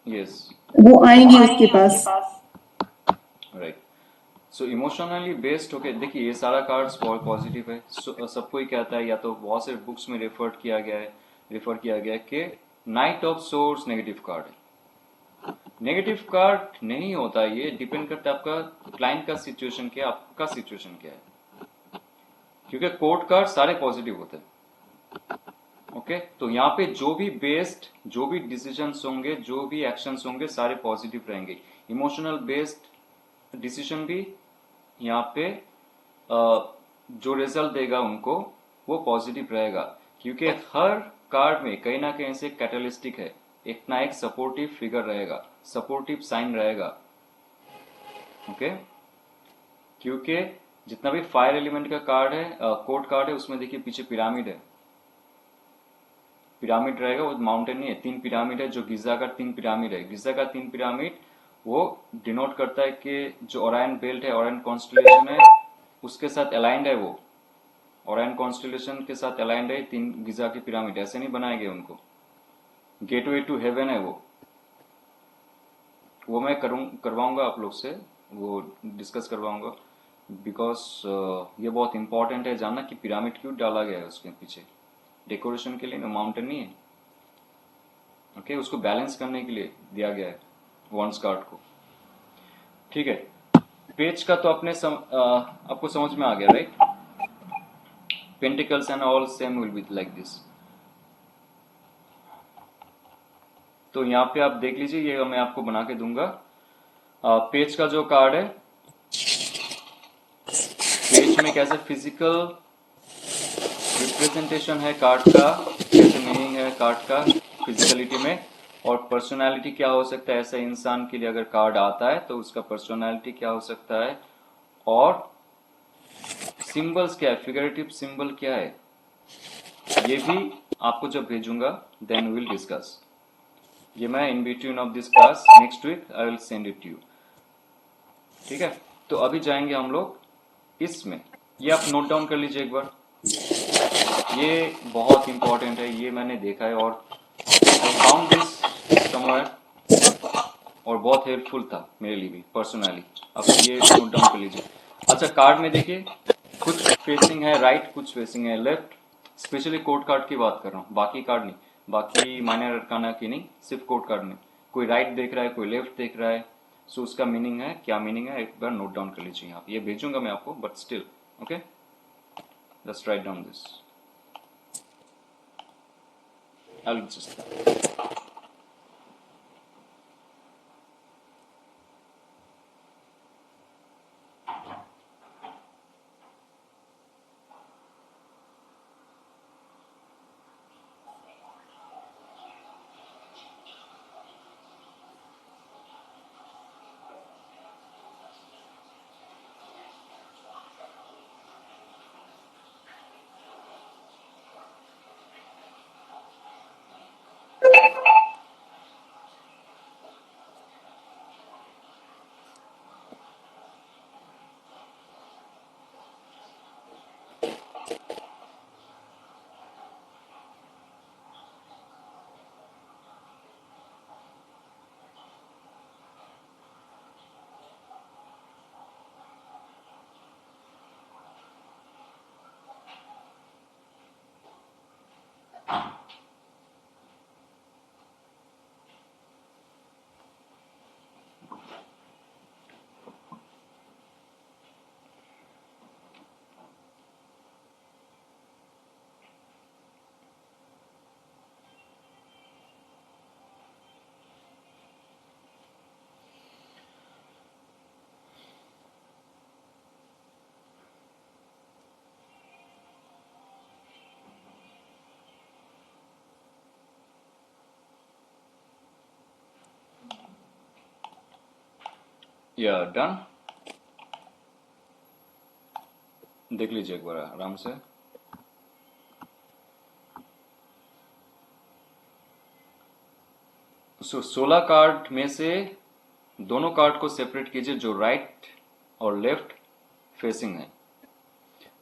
यस, वो आएंगी उसके पास। Right. So emotionally based, okay, देखिए ये सारा कार्ड्स बहुत पॉजिटिव है। सबको ही कहता है, या तो बहुत से बुक्स में रेफर किया गया है कि night of source negative card है। नेगेटिव कार्ड नहीं होता, ये डिपेंड करता है आपका क्लाइंट का सिचुएशन क्या है, आपका सिचुएशन क्या है, क्योंकि कोर्ट कार्ड सारे पॉजिटिव होते हैं। ओके, तो यहाँ पे जो भी डिसीजंस होंगे, जो भी एक्शंस होंगे, सारे पॉजिटिव रहेंगे। इमोशनल बेस्ड डिसीजन भी यहाँ पे जो रिजल्ट देगा उनको, वो पॉजिटिव रहेगा, क्योंकि हर कार्ड में कहीं ना कहीं से कैटलिस्टिक है, एक ना एक सपोर्टिव फिगर रहेगा, सपोर्टिव साइन रहेगा। ओके, क्योंकि जितना भी फायर एलिमेंट का कार्ड है, कोर्ट कार्ड है, उसमें देखिए पीछे पिरामिड है, पिरामिड रहेगा, वो माउंटेन नहीं है, 3 पिरामिड है, जो गिजा का 3 पिरामिड है। गिजा का 3 पिरामिड वो डिनोट करता है कि जो ओरायन बेल्ट है, ओरायन कॉन्स्टलेशन है, उसके साथ अलाइंड है, वो ओरायन कॉन्स्टलेशन के साथ अलाइंड है। 3 गिजा की पिरामिड ऐसे नहीं बनाए गए उनको, गेटवे टू हेवन है वो मैं करवाऊंगा आप लोग से, वो डिस्कस करवाऊंगा, बिकॉज ये बहुत इंपॉर्टेंट है जानना कि पिरामिड क्यों डाला गया है उसके पीछे। डेकोरेशन के लिए ना, माउंटेन नहीं है। ओके, उसको बैलेंस करने के लिए दिया गया है वॉन्स कार्ड को। ठीक है, पेज का तो आपको समझ में आ गया, right? Pentacles and all same will be like this. तो यहाँ पे आप देख लीजिए, ये मैं आपको बना के दूंगा। पेज का जो कार्ड है, पेज में कैसे फिजिकल रिप्रेजेंटेशन है कार्ड का, कैसे मीनिंग है कार्ड का फिजिकलिटी में, और पर्सनालिटी क्या हो सकता है ऐसा इंसान के लिए, अगर कार्ड आता है तो उसका पर्सनालिटी क्या हो सकता है, और सिंबल्स क्या है, फिगरेटिव सिंबल क्या है, ये भी आपको जब भेजूंगा देन विल डिस्कस। ये मैं in between of this class next week I will send it to you. ठीक है, तो अभी जाएंगे हम लोग इसमें, ये आप नोट डाउन कर लीजिए एक बार, ये बहुत इंपॉर्टेंट है, ये मैंने देखा है और आई फाउंड दिस समवेयर, और बहुत हेल्पफुल था मेरे लिए भी पर्सनली। आप ये नोट डाउन कर लीजिए। अच्छा, कार्ड में देखिए कुछ फेसिंग है राइट, कुछ फेसिंग है लेफ्ट, स्पेशली कोर्ट कार्ड की बात कर रहा हूँ, बाकी कार्ड नहीं, बाकी माइनर अरकाना की नहीं, सिर्फ कोर्ट कार्ड में कोई राइट देख रहा है, कोई लेफ्ट देख रहा है, सो उसका मीनिंग है, क्या मीनिंग है, एक बार नोट डाउन कर लीजिए। यहाँ ये भेजूंगा मैं आपको, but still okay, just write down this. I'll just या डन। देख लीजिए एक बार आराम से। सो 16 कार्ड में से दोनों कार्ड को सेपरेट कीजिए जो राइट और लेफ्ट फेसिंग है।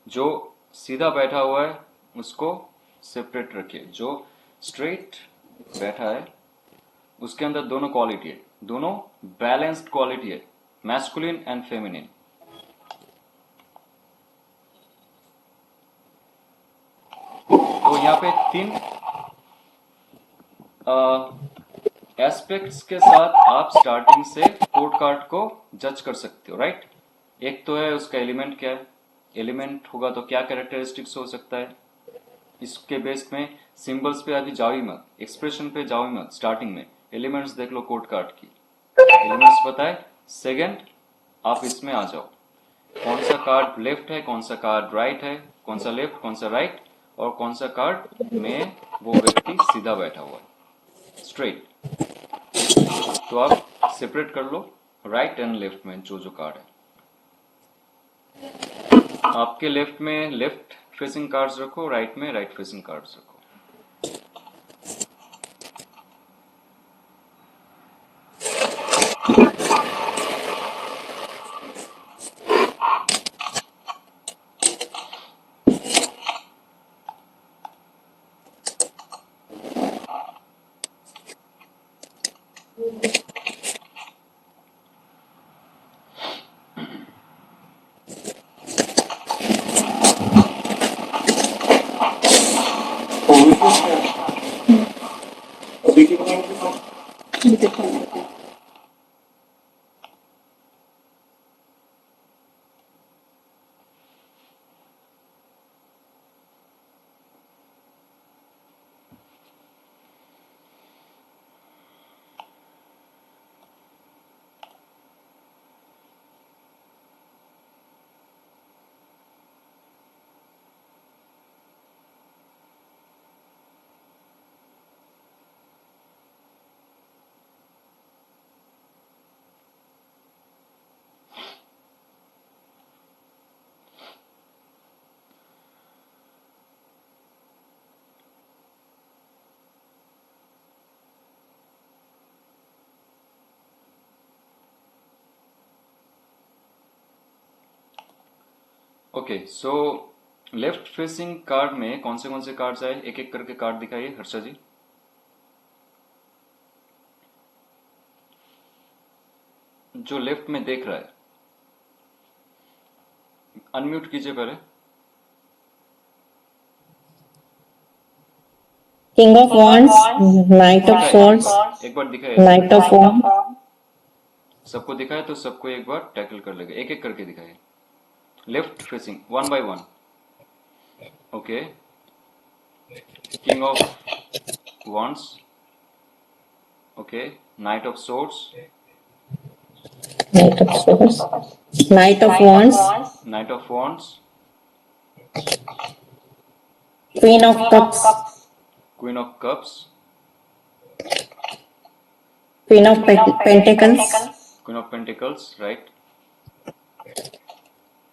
जो सीधा बैठा हुआ है उसको सेपरेट रखिए। जो स्ट्रेट बैठा है उसके अंदर दोनों क्वालिटी है, दोनों बैलेंस्ड क्वालिटी है, मैस्कुलिन एंड फेमिनिन। तो यहाँ पे 3 एस्पेक्ट्स के साथ आप स्टार्टिंग से कोड कार्ड को जज कर सकते हो, राइट। एक तो है उसका एलिमेंट क्या है, एलिमेंट होगा तो क्या कैरेक्टरिस्टिक्स हो सकता है, इसके बेस में सिंबल्स पे अभी जाओ ही मत, एक्सप्रेशन पे जाओ ही मत, स्टार्टिंग में एलिमेंट्स देख लो कोड कार्ड की, एलिमेंट्स बताए। सेकंड आप इसमें आ जाओ, कौन सा कार्ड लेफ्ट है, कौन सा कार्ड राइट है, कौन सा लेफ्ट कौन सा राइट, और कौन सा कार्ड में वो व्यक्ति सीधा बैठा हुआ है, स्ट्रेट। तो आप सेपरेट कर लो राइट एंड लेफ्ट में जो जो कार्ड है। आपके लेफ्ट में लेफ्ट फेसिंग कार्ड्स रखो, राइट में राइट फेसिंग कार्ड्स रखो। Okay, so left facing card में कौन से कार्ड्स आए, एक एक करके कार्ड दिखाइए हर्षा जी। जो लेफ्ट में देख रहा है अनम्यूट कीजिए पहले। King of wands, knight of swords, एक बार दिखाइए, नाइट ऑफ वॉन्ड, सबको दिखाए तो सबको एक बार टैकल कर लेगा, एक एक करके दिखाइए। Left facing one by one. Okay, king of wands, okay, knight of swords, knight of swords, knight of wands, knight of wands, queen of cups, queen of cups, queen of pentacles, queen of pentacles, right,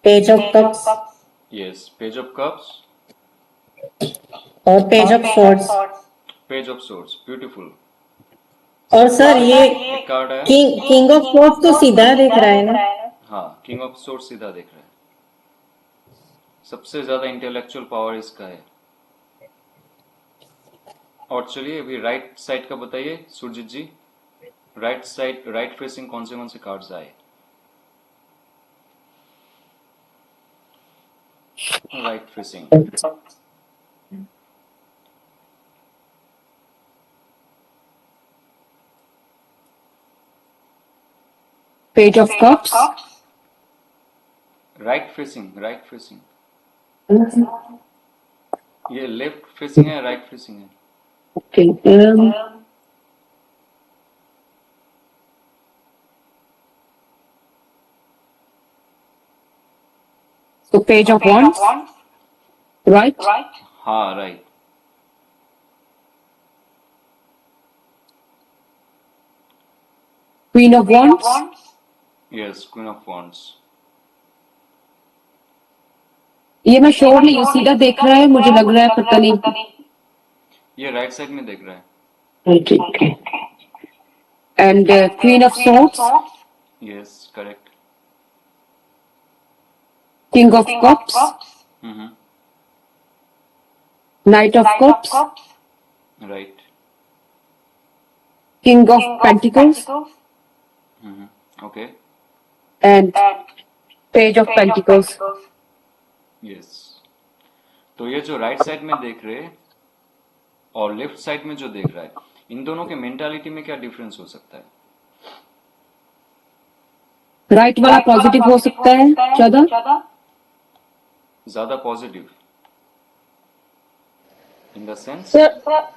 page of cups yes, page of cups और page of swords. Page of swords, beautiful. और सर ये एक कार्ड है, किंग ऑफ स्वॉर्ड्स तो सीधा दिख रहा है ना? हाँ, किंग ऑफ सोर्ड्स सीधा दिख रहा है। सबसे ज्यादा इंटेलेक्चुअल पावर इसका है। और चलिए अभी राइट साइड का बताइए सुरजीत जी, राइट साइड राइट फेसिंग कौन से कार्ड्स आए। Right facing page of cups, right facing ये लेफ्ट फेसिंग है राइट फेसिंग है। Okay, so page of wands, right? हाँ right, Queen of wands, yes, queen of wands. ये मैं श्योर नहीं हूँ, सीधा देख रहा है मुझे लग रहा है, पता नहीं। ये राइट साइड में देख रहा है। ठीक है। And queen of swords, yes, correct. King of cups, hmm, night of cups, right. King of pentacles okay. And page of pentacles. Yes, तो ये जो राइट साइड में देख रहे हैं और लेफ्ट साइड में जो देख रहा है, इन दोनों के मेंटालिटी में क्या डिफरेंस हो सकता है? राइट वाला पॉजिटिव हो सकता है ज्यादा, ज्यादा positive in the sense. Sir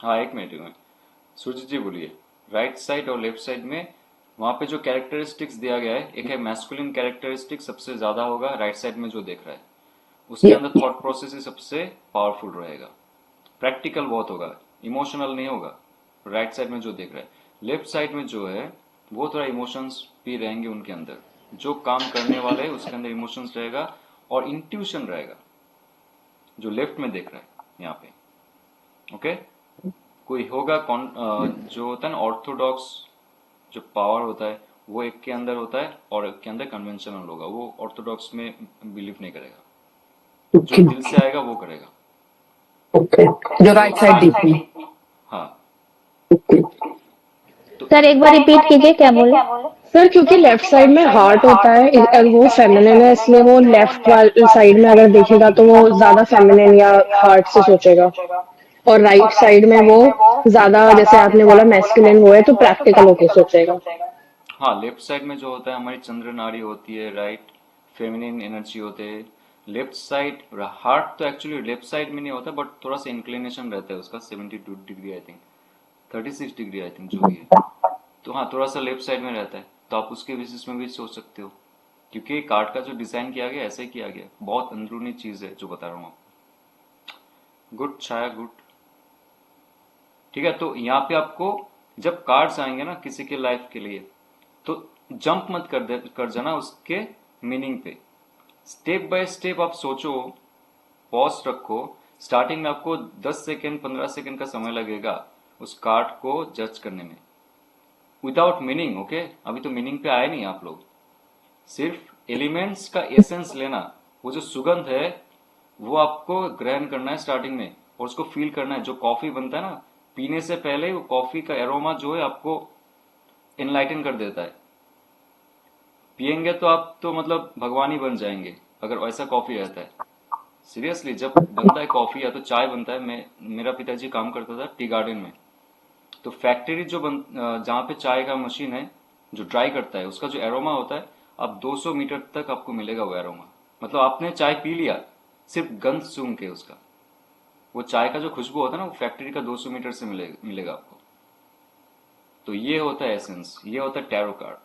हाँ, एक मिनट सुरजीत जी बोलिए। राइट साइड और लेफ्ट साइड में वहां पे जो कैरेक्टरिस्टिक्स दिया गया है, एक है मैस्कुलिन कैरेक्टरिस्टिक सबसे ज्यादा होगा राइट साइड में जो देख रहा है, उसके अंदर थॉट प्रोसेस ही सबसे पावरफुल रहेगा, प्रैक्टिकल बहुत होगा, इमोशनल नहीं होगा राइट साइड में जो देख रहा है। लेफ्ट साइड में जो है वो थोड़ा इमोशंस भी रहेंगे उनके अंदर, जो काम करने वाले है उसके अंदर इमोशंस रहेगा और इंट्यूशन रहेगा जो लेफ्ट में देख रहा है यहाँ पे। ओके, कोई होगा जो होता है ना ऑर्थोडॉक्स, जो पावर होता है वो एक के अंदर होता है और एक के अंदर कन्वेंशनल होगा, वो ऑर्थोडॉक्स में बिलीव नहीं करेगा, जो दिल से आएगा वो करेगा। ओके, जो राइट साइड देख रही है। हाँ, सर एक बार रिपीट कीजिए, क्या बोले? सर क्योंकि लेफ्ट साइड में हार्ट होता है, वो फेमिनिन है, इसलिए वो लेफ्ट वाली साइड में अगर देखेगा तो वो ज्यादा फेमिनिन या हार्ट से सोचेगा, और राइट साइड में वो ज्यादा, जैसे आपने बोला मैस्कुलिन वो है, तो प्रैक्टिकल होके सोचेगा। हाँ, लेफ्ट साइड में जो होता है हमारी चंद्र नाड़ी होती है, राइट, फेमिनिन एनर्जी होते हैं। लेफ्ट साइड हार्ट तो एक्चुअली लेफ्ट साइड में नहीं होता, बट थोड़ा सा इंक्लिनेशन रहता है उसका 72 degree I think, 36 degree I think जो भी है, तो हाँ थोड़ा सा लेफ्ट साइड में रहता है, तो आप उसके बेसिस में भी सोच सकते हो, क्योंकि कार्ड का जो डिजाइन किया गया ऐसे किया गया, बहुत अंदरूनी चीज है जो बता रहा हूँ आपको। गुड छाया, गुड। ठीक है, तो यहाँ पे आपको जब कार्ड्स आएंगे ना किसी के लाइफ के लिए, तो जंप मत कर जाना उसके मीनिंग पे, स्टेप बाय स्टेप आप सोचो, पॉज रखो। स्टार्टिंग में आपको 10 सेकेंड 15 सेकेंड का समय लगेगा उस कार्ड को जज करने में, विदाउट मीनिंग। ओके, अभी तो मीनिंग पे आए नहीं आप लोग, सिर्फ एलिमेंट्स का एसेंस लेना, वो जो सुगंध है वो आपको ग्रहण करना है स्टार्टिंग में, और उसको फील करना है। जो कॉफी बनता है ना, पीने से पहले वो कॉफी का एरोमा जो है आपको एनलाइटन कर देता है, पियेंगे तो आप तो मतलब भगवान ही बन जाएंगे अगर ऐसा कॉफी रहता है। सीरियसली, जब बनता है कॉफी या तो चाय बनता है, मेरा पिताजी काम करता था टी गार्डन में, तो फैक्ट्री जो जहाँ पे चाय का मशीन है जो ड्राई करता है, उसका जो एरोमा होता है, आप 200 मीटर तक आपको मिलेगा वो एरोमा। मतलब आपने चाय पी लिया सिर्फ गंध सूंघ के उसका, वो चाय का जो खुशबू होता है ना वो फैक्ट्री का 200 मीटर से मिलेगा आपको। तो ये होता है एसेंस, ये होता है टैरो कार्ड।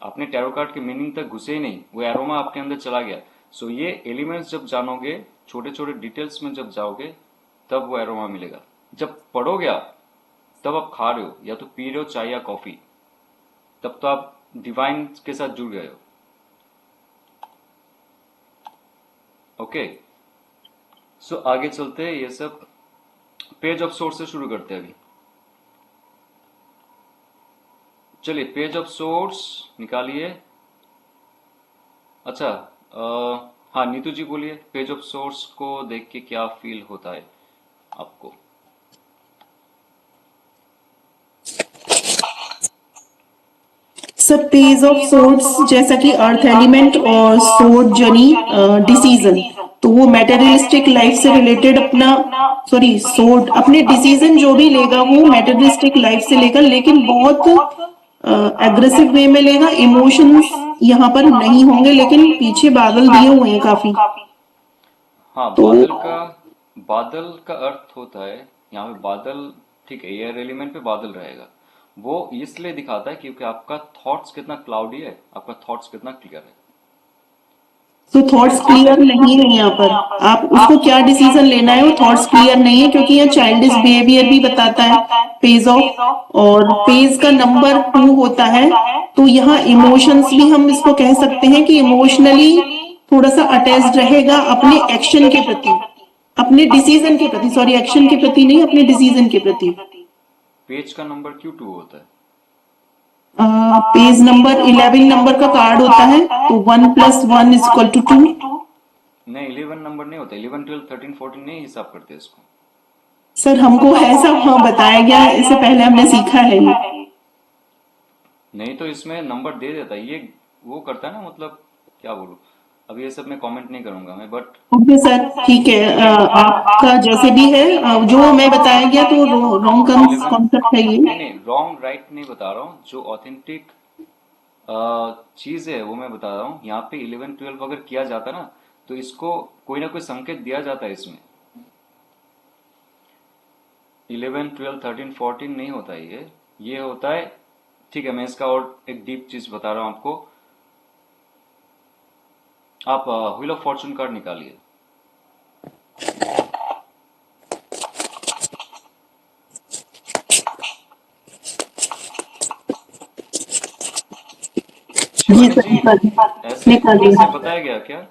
आपने टैरो कार्ड के मीनिंग तक घुसे ही नहीं, वो एरोमा आपके अंदर चला गया। सो ये एलिमेंट्स जब जानोगे, छोटे छोटे डिटेल्स में जब जाओगे, तब वो एरोमा मिलेगा। जब पढ़ोगे आप, तब आप खा रहे हो या तो पी रहे हो चाय या कॉफी, तब तो आप डिवाइन के साथ जुड़ गए हो। ओके, सो आगे चलते हैं, ये सब पेज ऑफ सोर्स से शुरू करते हैं अभी। चलिए, पेज ऑफ सोर्स निकालिए। अच्छा, हाँ नीतू जी बोलिए, पेज ऑफ सोर्स को देख के क्या फील होता है आपको? सर पेज ऑफ सोर्ड्स जैसा कि अर्थ एलिमेंट और सोर्ड जर्नी डिसीजन, तो वो मैटेरियलिस्टिक लाइफ से रिलेटेड अपना सोर्ड अपने डिसीजन जो भी लेगा वो मैटेरियलिस्टिक लाइफ से लेगा, लेकिन बहुत एग्रेसिव वे में लेगा। इमोशंस यहाँ पर नहीं होंगे, लेकिन पीछे बादल दिए हुए हैं काफी। हाँ, तो बादल का अर्थ होता है यहाँ पे बादल, ठीक है, एयर एलिमेंट पे बादल रहेगा। वो इसलिए दिखाता है क्योंकि आपका थॉट्स कितना क्लाउडी है, आपका थॉट्स कितना क्लियर है। तो थॉट्स क्लियर नहीं है यहाँ पर, आप उसको क्या डिसीजन लेना है वो थॉट्स क्लियर नहीं है, क्योंकि यहाँ चाइल्डिश बिहेवियर भी बताता है फेज ऑफ, और फेज का नंबर 2 होता है। तो यहाँ इमोशंस भी हम इसको कह सकते हैं कि इमोशनली थोड़ा सा अटैच्ड रहेगा अपने एक्शन के प्रति, अपने डिसीजन के प्रति, सॉरी एक्शन के प्रति नहीं, अपने डिसीजन के प्रति। पेज का नंबर क्यों 2 होता है? पेज नंबर 11 नंबर का कार्ड होता है, तो 1 + 1 = 2। नहीं, 11 नंबर नहीं होता, 11 12 13 14 नहीं हिसाब करते इसको। सर हमको ऐसा वहाँ बताया गया है, इससे पहले हमने सीखा है ये। नहीं तो इसमें नंबर दे देता है, ये वो करता है ना, मतलब क्या बोलूं, अब ये सब मैं कमेंट नहीं करूंगा मैं, बट ओके सर, ठीक है, आपका जैसे भी है, जो मैं बताया गया तो रॉन्ग कॉन्सेप्ट है ये। नहीं रॉन्ग राइट नहीं बता रहा हूँ, जो ऑथेंटिक चीज है वो मैं बता रहा हूँ। यहाँ पे 11 12 अगर किया जाता ना तो इसको कोई ना कोई संकेत दिया जाता है इसमें। 11 12 13 14 नहीं होता है ये होता है। ठीक है, मैं इसका और एक डीप चीज बता रहा हूं आपको। आप व्हील ऑफ फॉर्चून कार्ड निकालिए। जी शिवानी सर, जी, ऐसे निकाल ऐसे दिया। बताया गया क्या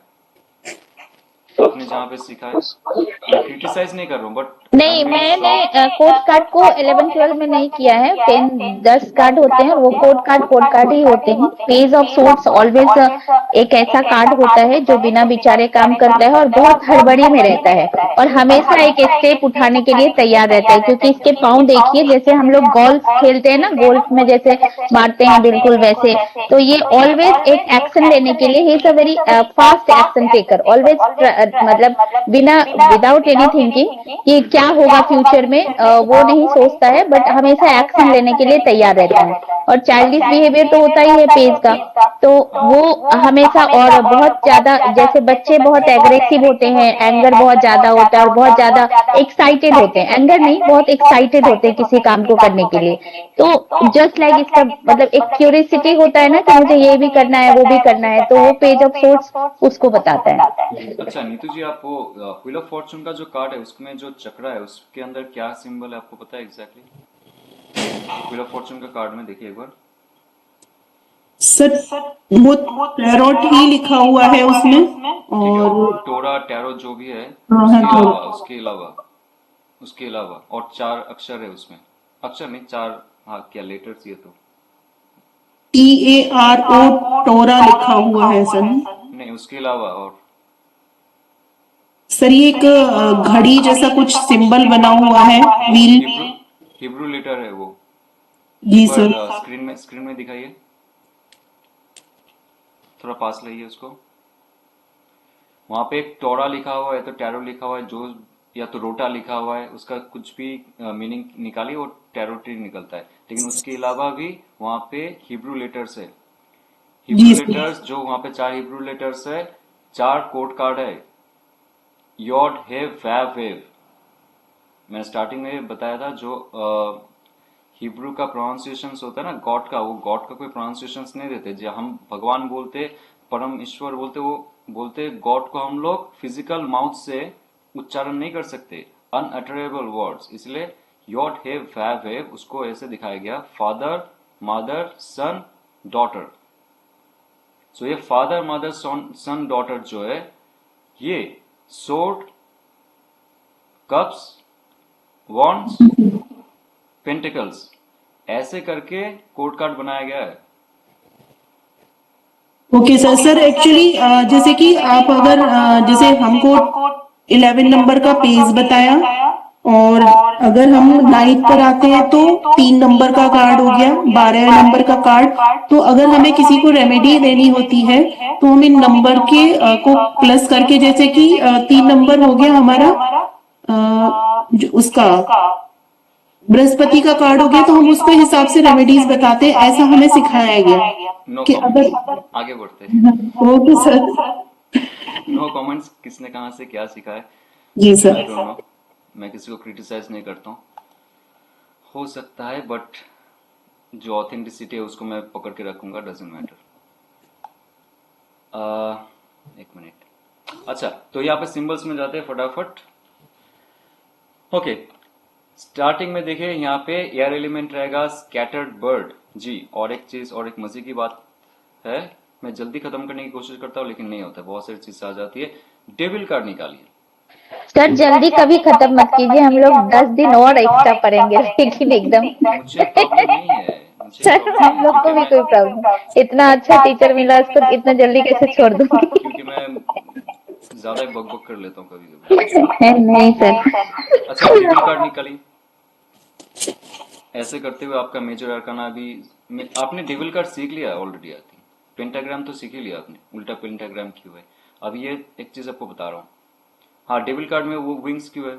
आपने जहाँ पे सीखा है? मैं क्रिटिसाइज नहीं कर रहा हूँ, बट नहीं, मैंने कोड कार्ड को 11 12 में नहीं किया है। 10 10 कार्ड होते हैं, वो कोड कार्ड ही होते हैं। पेज ऑफ सोर्ट्स ऑलवेज एक ऐसा कार्ड होता है जो बिना विचारे काम करता है और बहुत हड़बड़ी में रहता है और हमेशा एक स्टेप उठाने के लिए तैयार रहता है, क्योंकि इसके पाँव देखिए, जैसे हम लोग गोल्फ खेलते हैं ना, गोल्फ में जैसे मारते हैं बिल्कुल वैसे। तो ये ऑलवेज एक एक्शन लेने के लिए he is a very fast action taker, always मतलब बिना विदाउट एनी थिंकिंग कि क्या होगा फ्यूचर में, वो नहीं सोचता है, बट हमेशा एक्शन लेने के लिए तैयार रहता है। और चाइल्डिश बिहेवियर तो होता ही है पेज का, तो वो हमेशा और बहुत ज्यादा, जैसे बच्चे बहुत एग्रेसिव होते हैं, एंगर बहुत ज्यादा होता है और बहुत ज्यादा एक्साइटेड होते हैं, एंगर नहीं, बहुत एक्साइटेड होते हैं किसी काम को करने के लिए। तो जस्ट लाइक इसका मतलब एक क्यूरियोसिटी होता है ना कि मुझे ये भी करना है वो भी करना है, तो वो पेज ऑफ सोर्ट्स उसको बताता है। अच्छा नीतू जी, आप वो व्हील ऑफ फॉर्चून का जो कार्ड है उसमें जो चक्रा है उसके अंदर क्या सिंबल है आपको पता है एग्जैक्टली? व्हील ऑफ फॉर्चून का कार्ड में देखिए एक बार। सर वो टैरोट ही लिखा हुआ है उसमें, ठीक है, और वो टोरा टैरो जो भी है हाँ, उसके हाँ, अलावा उसके अलावा और 4 अक्षर है उसमें। अक्षर नहीं, 4, हाँ क्या लेटर्स ये तो। TARO टोरा लिखा हुआ है सर। नहीं उसके अलावा और सर ये एक घड़ी जैसा कुछ सिंबल बना हुआ है, व्हील। हिब्रू हिब्रू लेटर है वो। जी एक बार सर। स्क्रीन में दिखाइए, थोड़ा पास लाइए उसको। वहां पे एक टोरा लिखा हुआ है तो टैरो लिखा हुआ है, जो या तो रोटा लिखा हुआ है, उसका कुछ भी मीनिंग निकालिए वो टैरोट्री निकलता है। लेकिन उसके अलावा भी वहां पे हिब्रू लेटर्स है। हिब्रू जी सर। लेटर्स जो वहां पे 4 हिब्रू लेटर्स है, 4 कोड कार्ड है। यॉड हेव वैव वेव, मैंने स्टार्टिंग में बताया था, जो हिब्रू का प्रोनाउंसिएशन होता है ना गॉड का, वो गॉड का कोई प्रोनाउंसिएशन नहीं देते। जो हम भगवान बोलते, परम ईश्वर बोलते, वो बोलते गॉड को हम लोग फिजिकल माउथ से उच्चारण नहीं कर सकते, अनअटरेबल वर्ड्स। इसलिए यॉड हेव वैव वेव उसको ऐसे दिखाया गया, फादर मदर सन डॉटर। सो ये फादर मदर सन डॉटर जो है, ये सोर्ड, कप्स, वॉन्ड्स, पेंटिकल्स ऐसे करके कोड कार्ड बनाया गया है। Okay sir. सर एक्चुअली जैसे कि आप अगर जैसे हमको 11 नंबर का पेज बताया, और अगर हम 9 पर आते हैं तो 3 नंबर का कार्ड हो गया, 12 नंबर का कार्ड। तो अगर हमें किसी को रेमेडी देनी होती है तो हम इन नंबर के को प्लस करके, जैसे कि 3 नंबर हो गया हमारा उसका बृहस्पति का कार्ड हो गया, तो हम उसके हिसाब से रेमेडीज बताते हैं, ऐसा हमें सिखाया गया नो कि कमेंट्स, अगर। आगे बढ़ते हैं। Okay sir. नो कमेंट्स, किसने कहाँ से क्या सीखा है जी आई सर। Don't know. मैं किसी को क्रिटिसाइज नहीं करता हूँ, हो सकता है, बट जो ऑथेंटिसिटी है उसको मैं पकड़ के रखूंगा, डजेंट मैटर। एक मिनट। अच्छा, तो यहाँ पे सिंबल्स में जाते हैं फटाफट। ओके, स्टार्टिंग में देखिए यहाँ पे एयर एलिमेंट रहेगा स्कैटर्ड बर्ड जी। और एक चीज और एक मजे की बात है, मैं जल्दी खत्म करने की कोशिश करता हूँ लेकिन नहीं होता, बहुत सारी चीज आ जाती है। डेविल कार्ड निकालिए। सर जल्दी कभी खत्म मत कीजिए, हम लोग 10 दिन और एक्स्ट्रा पढ़ेंगे लेकिन एकदम मुझे प्रॉब्लम नहीं है, मुझे सर प्रॉब्लम हम नहीं है, लोग को भी कोई प्रॉब्लम, इतना अच्छा टीचर मिला, उसको इतना जल्दी कैसे छोड़ दूंगी। क्योंकि मैं ज्यादा बक बक कर लेता हूँ कभी कभी। नहीं सर। अच्छा, डेविल कार्ड निकालिए। ऐसे करते हुए आपका मेजर अरकाना भी आपने डेविल कार्ड सीख लिया ऑलरेडी। आती पेंटाग्राम तो सीख ही लिया आपने, उल्टा पेंटाग्राम क्यों है। अब ये एक चीज आपको बता रहा हूँ। हाँ, डेविल कार्ड में वो विंग्स क्यों है?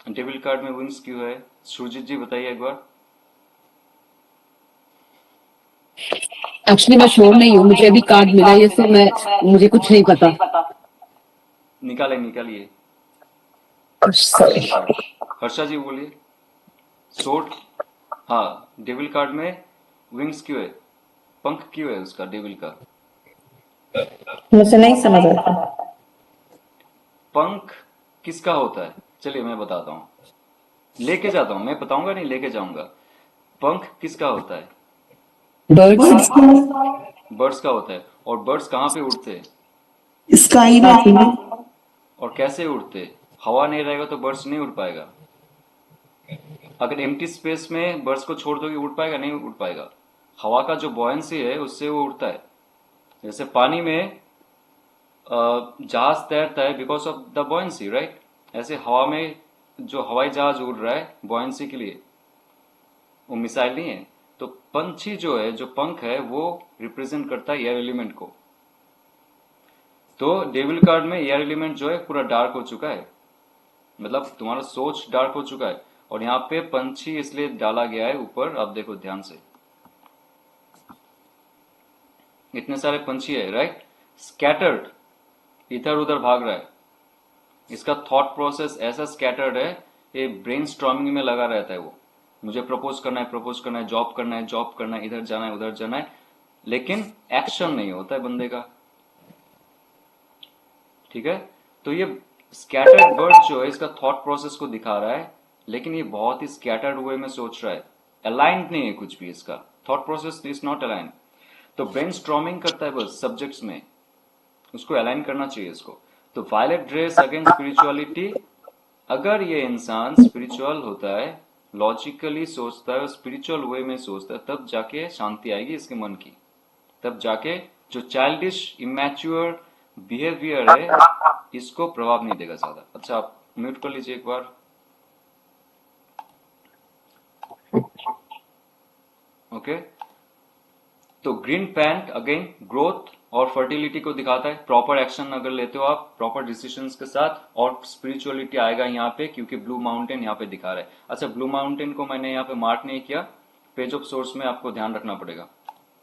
डेविल कार्ड में विंग्स क्यों है? सुरजीत जी बताइए एक बार। एक्चुअली मैं श्योर नहीं हूँ, मुझे अभी कार्ड मिला है, सो मैं मुझे कुछ नहीं पता। निकालिए। सॉरी। हर्षा जी बोलिए। सोर्ड, हाँ, डेविल कार्ड में विंग्स क्यों है? पंख क्यों है उसका, डेविल का? मुझे नहीं समझ आता। पंख किसका होता है? चलिए मैं बताता हूँ, लेके जाता हूँ, मैं बताऊंगा नहीं, लेके जाऊंगा। पंख किसका होता है? बर्ड्स। बर्ड्स का होता है। और बर्ड्स कहाँ पे उड़ते हैं? स्काई में। और कैसे उड़ते हैं? हवा नहीं रहेगा तो बर्ड्स नहीं उड़ पाएगा। अगर एम्प्टी स्पेस में बर्ड्स को छोड़ दोगे, उड़ पाएगा? नहीं उड़ पाएगा। हवा का जो बॉयंसी है उससे वो उड़ता है। जैसे पानी में जहाज तैरता है because of the buoyancy, right? ऐसे हवा में जो हवाई जहाज उड़ रहा है बॉयंसी के लिए, वो मिसाइल नहीं है। तो पंछी जो है, जो पंख है, वो रिप्रेजेंट करता है एयर एलिमेंट को। तो डेविल कार्ड में एयर एलिमेंट जो है पूरा डार्क हो चुका है, मतलब तुम्हारा सोच डार्क हो चुका है। और यहाँ पे पंछी इसलिए डाला गया है ऊपर, आप देखो ध्यान से, इतने सारे पंछी है, राइट? स्कैटर्ड, इधर उधर भाग रहा है। इसका थॉट प्रोसेस ऐसा स्कैटर्ड है, ये ब्रेन स्टॉर्मिंग में लगा रहता है। वो मुझे प्रपोज करना है, जॉब करना है, इधर जाना है, उधर जाना है, लेकिन एक्शन नहीं होता है बंदे का। ठीक है, तो ये स्कैटर्ड बर्ड जो है इसका थॉट प्रोसेस को दिखा रहा है, लेकिन ये बहुत ही स्कैटर्ड वे में सोच रहा है, अलाइंड नहीं है कुछ भी। इसका thought process is not aligned. तो ब्रेन स्टॉर्मिंग करता है बस सब्जेक्ट्स में, उसको अलाइन करना चाहिए इसको। तो वायलेट रेस अगेंस्ट स्पिरिचुअलिटी, अगर ये इंसान स्पिरिचुअल होता है, लॉजिकली सोचता है, स्पिरिचुअल वे में सोचता है, तब जाके शांति आएगी इसके मन की। तब जाके जो चाइल्डिश इमैच्योर बिहेवियर है इसको प्रभाव नहीं देगा ज्यादा। अच्छा, आप म्यूट कर लीजिए एक बार। ओके, तो ग्रीन पैंट अगेन ग्रोथ और फर्टिलिटी को दिखाता है। प्रॉपर एक्शन अगर लेते हो आप प्रॉपर डिसीजंस के साथ, और स्पिरिचुअलिटी आएगा यहाँ पे, क्योंकि ब्लू माउंटेन यहाँ पे दिखा रहा है। अच्छा, ब्लू माउंटेन को मैंने यहाँ पे मार्क नहीं किया, पेज ऑफ सोर्स में आपको ध्यान रखना पड़ेगा।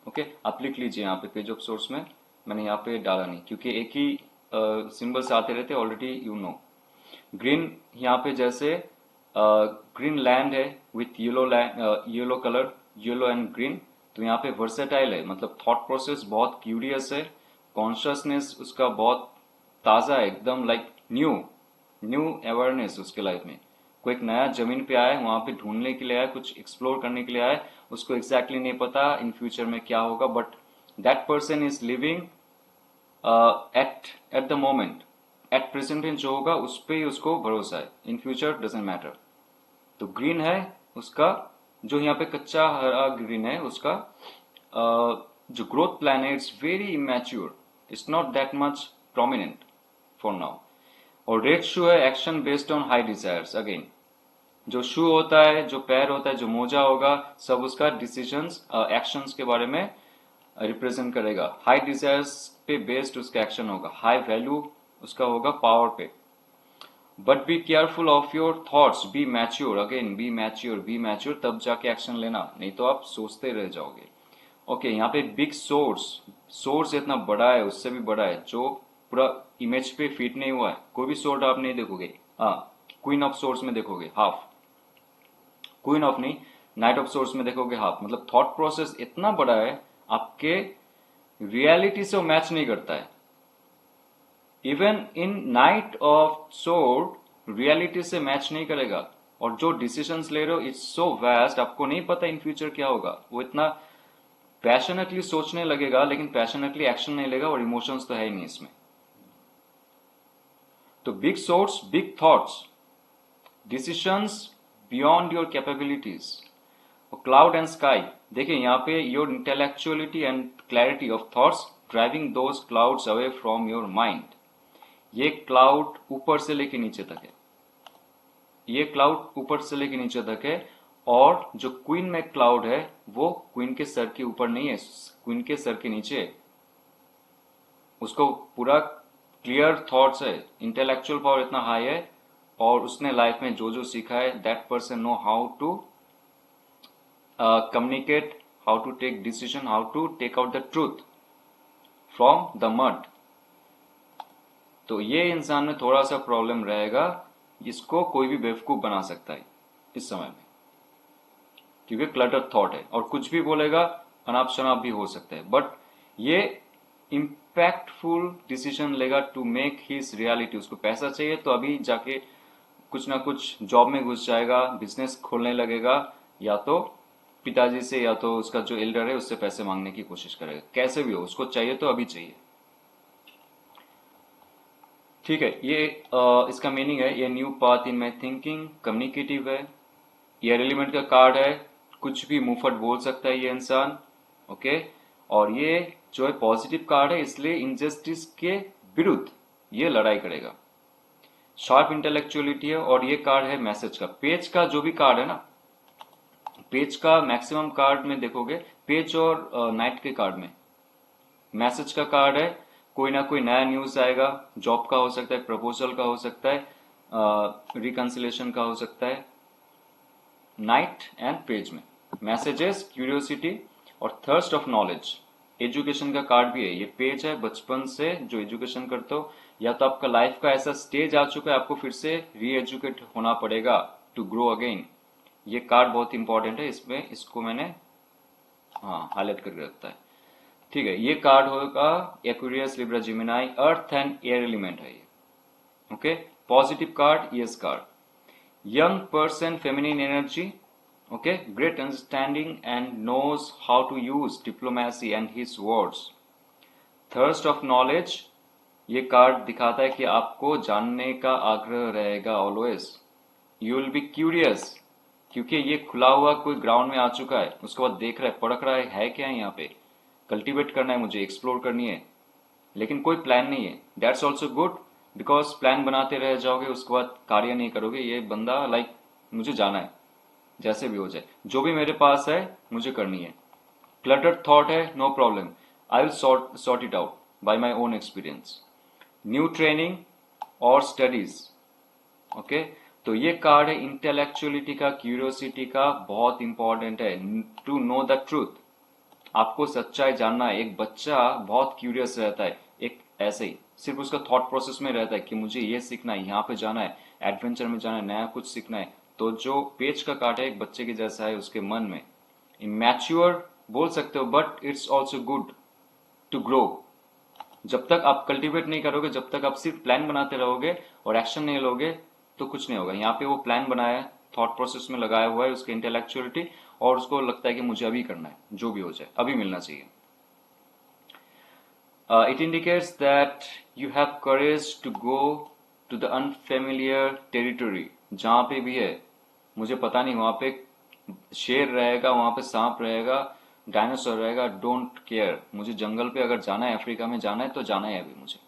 ओके, आप लिख लीजिए यहाँ पे पेज ऑफ सोर्स में, मैंने यहाँ पे डाला नहीं क्योंकि एक ही सिंबल्स आते रहते ऑलरेडी, यू नो। ग्रीन यहाँ पे जैसे ग्रीन लैंड है with yellow colour, yellow and green. तो यहाँ पे वर्सेटाइल है, मतलब थॉट प्रोसेस बहुत क्यूरियस है, कॉन्शियसनेस उसका बहुत ताज़ा है, एकदम लाइक न्यू अवेयरनेस उसके लाइफ में। कोई एक नया जमीन पे आया है, वहां पे ढूंढने के लिए आया, कुछ एक्सप्लोर करने के लिए आया है, उसको एग्जैक्टली नहीं पता इन फ्यूचर में क्या होगा, but that person is living at the moment, at present में जो होगा उस पर ही उसको भरोसा है, इन फ्यूचर डजेंट मैटर। तो ग्रीन है उसका, जो यहाँ पे कच्चा हरा ग्रीन है उसका जो ग्रोथ प्लान है, it's very immature, it's not that much prominent for now. और रेड शू है action based on high desires. Again जो शू होता है, जो पैर होता है, जो मोजा होगा, सब उसका डिसीजंस एक्शंस के बारे में रिप्रेजेंट करेगा। हाई डिजायर्स पे बेस्ड उसका एक्शन होगा, हाई वैल्यू उसका होगा पावर पे। But be careful of your thoughts, be mature, again be mature, तब जाके एक्शन लेना, नहीं तो आप सोचते रह जाओगे। ओके, यहाँ पे बिग सोर्स इतना बड़ा है, उससे भी बड़ा है, जो पूरा इमेज पे फिट नहीं हुआ है। कोई भी सोर्ड आप नहीं देखोगे। हाँ, क्वीन ऑफ सोर्स में देखोगे, हाफ क्वीन ऑफ नहीं, नाइट ऑफ सोर्स में देखोगे हाफ, मतलब थॉट प्रोसेस इतना बड़ा है आपके रियलिटी से वो मैच नहीं करता है। Even in night of sword reality से मैच नहीं करेगा, और जो डिसीजंस ले रहे हो इट्स सो वास्ट, आपको नहीं पता इन फ्यूचर क्या होगा। वो इतना पैशनेटली सोचने लगेगा लेकिन पैशनेटली एक्शन नहीं लेगा, और इमोशंस तो है ही नहीं इसमें। तो big source, big thoughts, decisions beyond your capabilities. Cloud and sky, देखिए यहाँ पे your intellectuality and clarity of thoughts driving those clouds away from your mind. ये क्लाउड ऊपर से लेके नीचे तक है, ये क्लाउड ऊपर से लेके नीचे तक है, और जो क्वीन में क्लाउड है वो क्वीन के सर के ऊपर नहीं है, क्वीन के सर के नीचे है। उसको पूरा क्लियर थॉट्स है, इंटेलेक्चुअल पावर इतना हाई है, और उसने लाइफ में जो जो सीखा है that person know how to communicate, how to take decision, how to take out the truth from the mud. तो ये इंसान में थोड़ा सा प्रॉब्लम रहेगा, इसको कोई भी बेवकूफ बना सकता है इस समय में, क्योंकि क्लटर थॉट है और कुछ भी बोलेगा, अनाप शनाप भी हो सकता है, बट ये इम्पैक्टफुल डिसीजन लेगा टू मेक हिज रियलिटी। उसको पैसा चाहिए तो अभी जाके कुछ ना कुछ जॉब में घुस जाएगा, बिजनेस खोलने लगेगा, या तो पिताजी से या तो उसका जो एल्डर है उससे पैसे मांगने की कोशिश करेगा, कैसे भी हो उसको चाहिए तो अभी चाहिए। ठीक है, ये इसका मीनिंग है, ये new path in my thinking, communicative है। ये एलिमेंट का कार्ड है, कुछ भी मुंहफट बोल सकता है ये इंसान, ओके। और ये जो है पॉजिटिव कार्ड है, इसलिए इनजस्टिस के विरुद्ध ये लड़ाई करेगा। शार्प इंटेलेक्चुअलिटी है, और ये कार्ड है मैसेज का। पेज का जो भी कार्ड है ना, पेज का मैक्सिमम कार्ड में देखोगे, पेज और नाइट के कार्ड में मैसेज का कार्ड है, कोई ना कोई नया न्यूज आएगा, जॉब का हो सकता है, प्रपोजल का हो सकता है, रिकंसिलेशन का हो सकता है। नाइट एंड पेज में मैसेजेस, क्यूरियोसिटी और थर्स्ट ऑफ नॉलेज। एजुकेशन का कार्ड भी है, ये पेज है बचपन से जो एजुकेशन करते हो, या तो आपका लाइफ का ऐसा स्टेज आ चुका है आपको फिर से री एजुकेट होना पड़ेगा टू ग्रो अगेन। ये कार्ड बहुत इंपॉर्टेंट है, इसमें इसको मैंने हाईलाइट करके रखता है। ठीक है, ये कार्ड होगा Aquarius, Libra, Gemini, earth and air element है ये, okay. Positive card yes card, young person, feminine energy, okay, great understanding and knows how to use diplomacy and his words. Thirst of knowledge, ये कार्ड दिखाता है कि आपको जानने का आग्रह रहेगा always. You will be curious, क्योंकि ये खुला हुआ कोई ग्राउंड में आ चुका है, उसके बाद देख रहा है, परख रहा है क्या है यहाँ पे, कल्टीवेट करना है मुझे, एक्सप्लोर करनी है, लेकिन कोई प्लान नहीं है। That's also good, because plan बनाते रह जाओगे उसके बाद कार्य नहीं करोगे। ये बंदा लाइक मुझे जाना है, जैसे भी हो जाए, जो भी मेरे पास है मुझे करनी है। क्लटर्ड थॉट है, no problem, I will sort it out by my own experience. New training और स्टडीज, ओके। तो ये कार्ड है इंटेलेक्चुअलिटी का, क्यूरियोसिटी का, बहुत इंपॉर्टेंट है टू नो द ट्रूथ। आपको सच्चाई जानना है। एक बच्चा बहुत क्यूरियस रहता है, एक ऐसे ही सिर्फ उसका थॉट प्रोसेस में रहता है कि मुझे ये सीखना है, यहाँ पे जाना है, एडवेंचर में जाना है, नया कुछ सीखना है। तो जो पेज का कार्ड है एक बच्चे के जैसा है उसके मन में, इमैच्योर बोल सकते हो, but it's also good to grow. जब तक आप कल्टीवेट नहीं करोगे, जब तक आप सिर्फ प्लान बनाते रहोगे और एक्शन नहीं लोगे तो कुछ नहीं होगा। यहाँ पे वो प्लान बनाया है, थॉट प्रोसेस में लगाया हुआ है उसके इंटेलेक्चुअलिटी, और उसको लगता है कि मुझे अभी करना है, जो भी हो जाए अभी मिलना चाहिए। It indicates that you have courage to go to the unfamiliar territory. जहां पे भी है मुझे पता नहीं, वहां पे शेर रहेगा, वहां पे सांप रहेगा, डायनासोर रहेगा, डोंट केयर। मुझे जंगल पे अगर जाना है, अफ्रीका में जाना है तो जाना है अभी मुझे।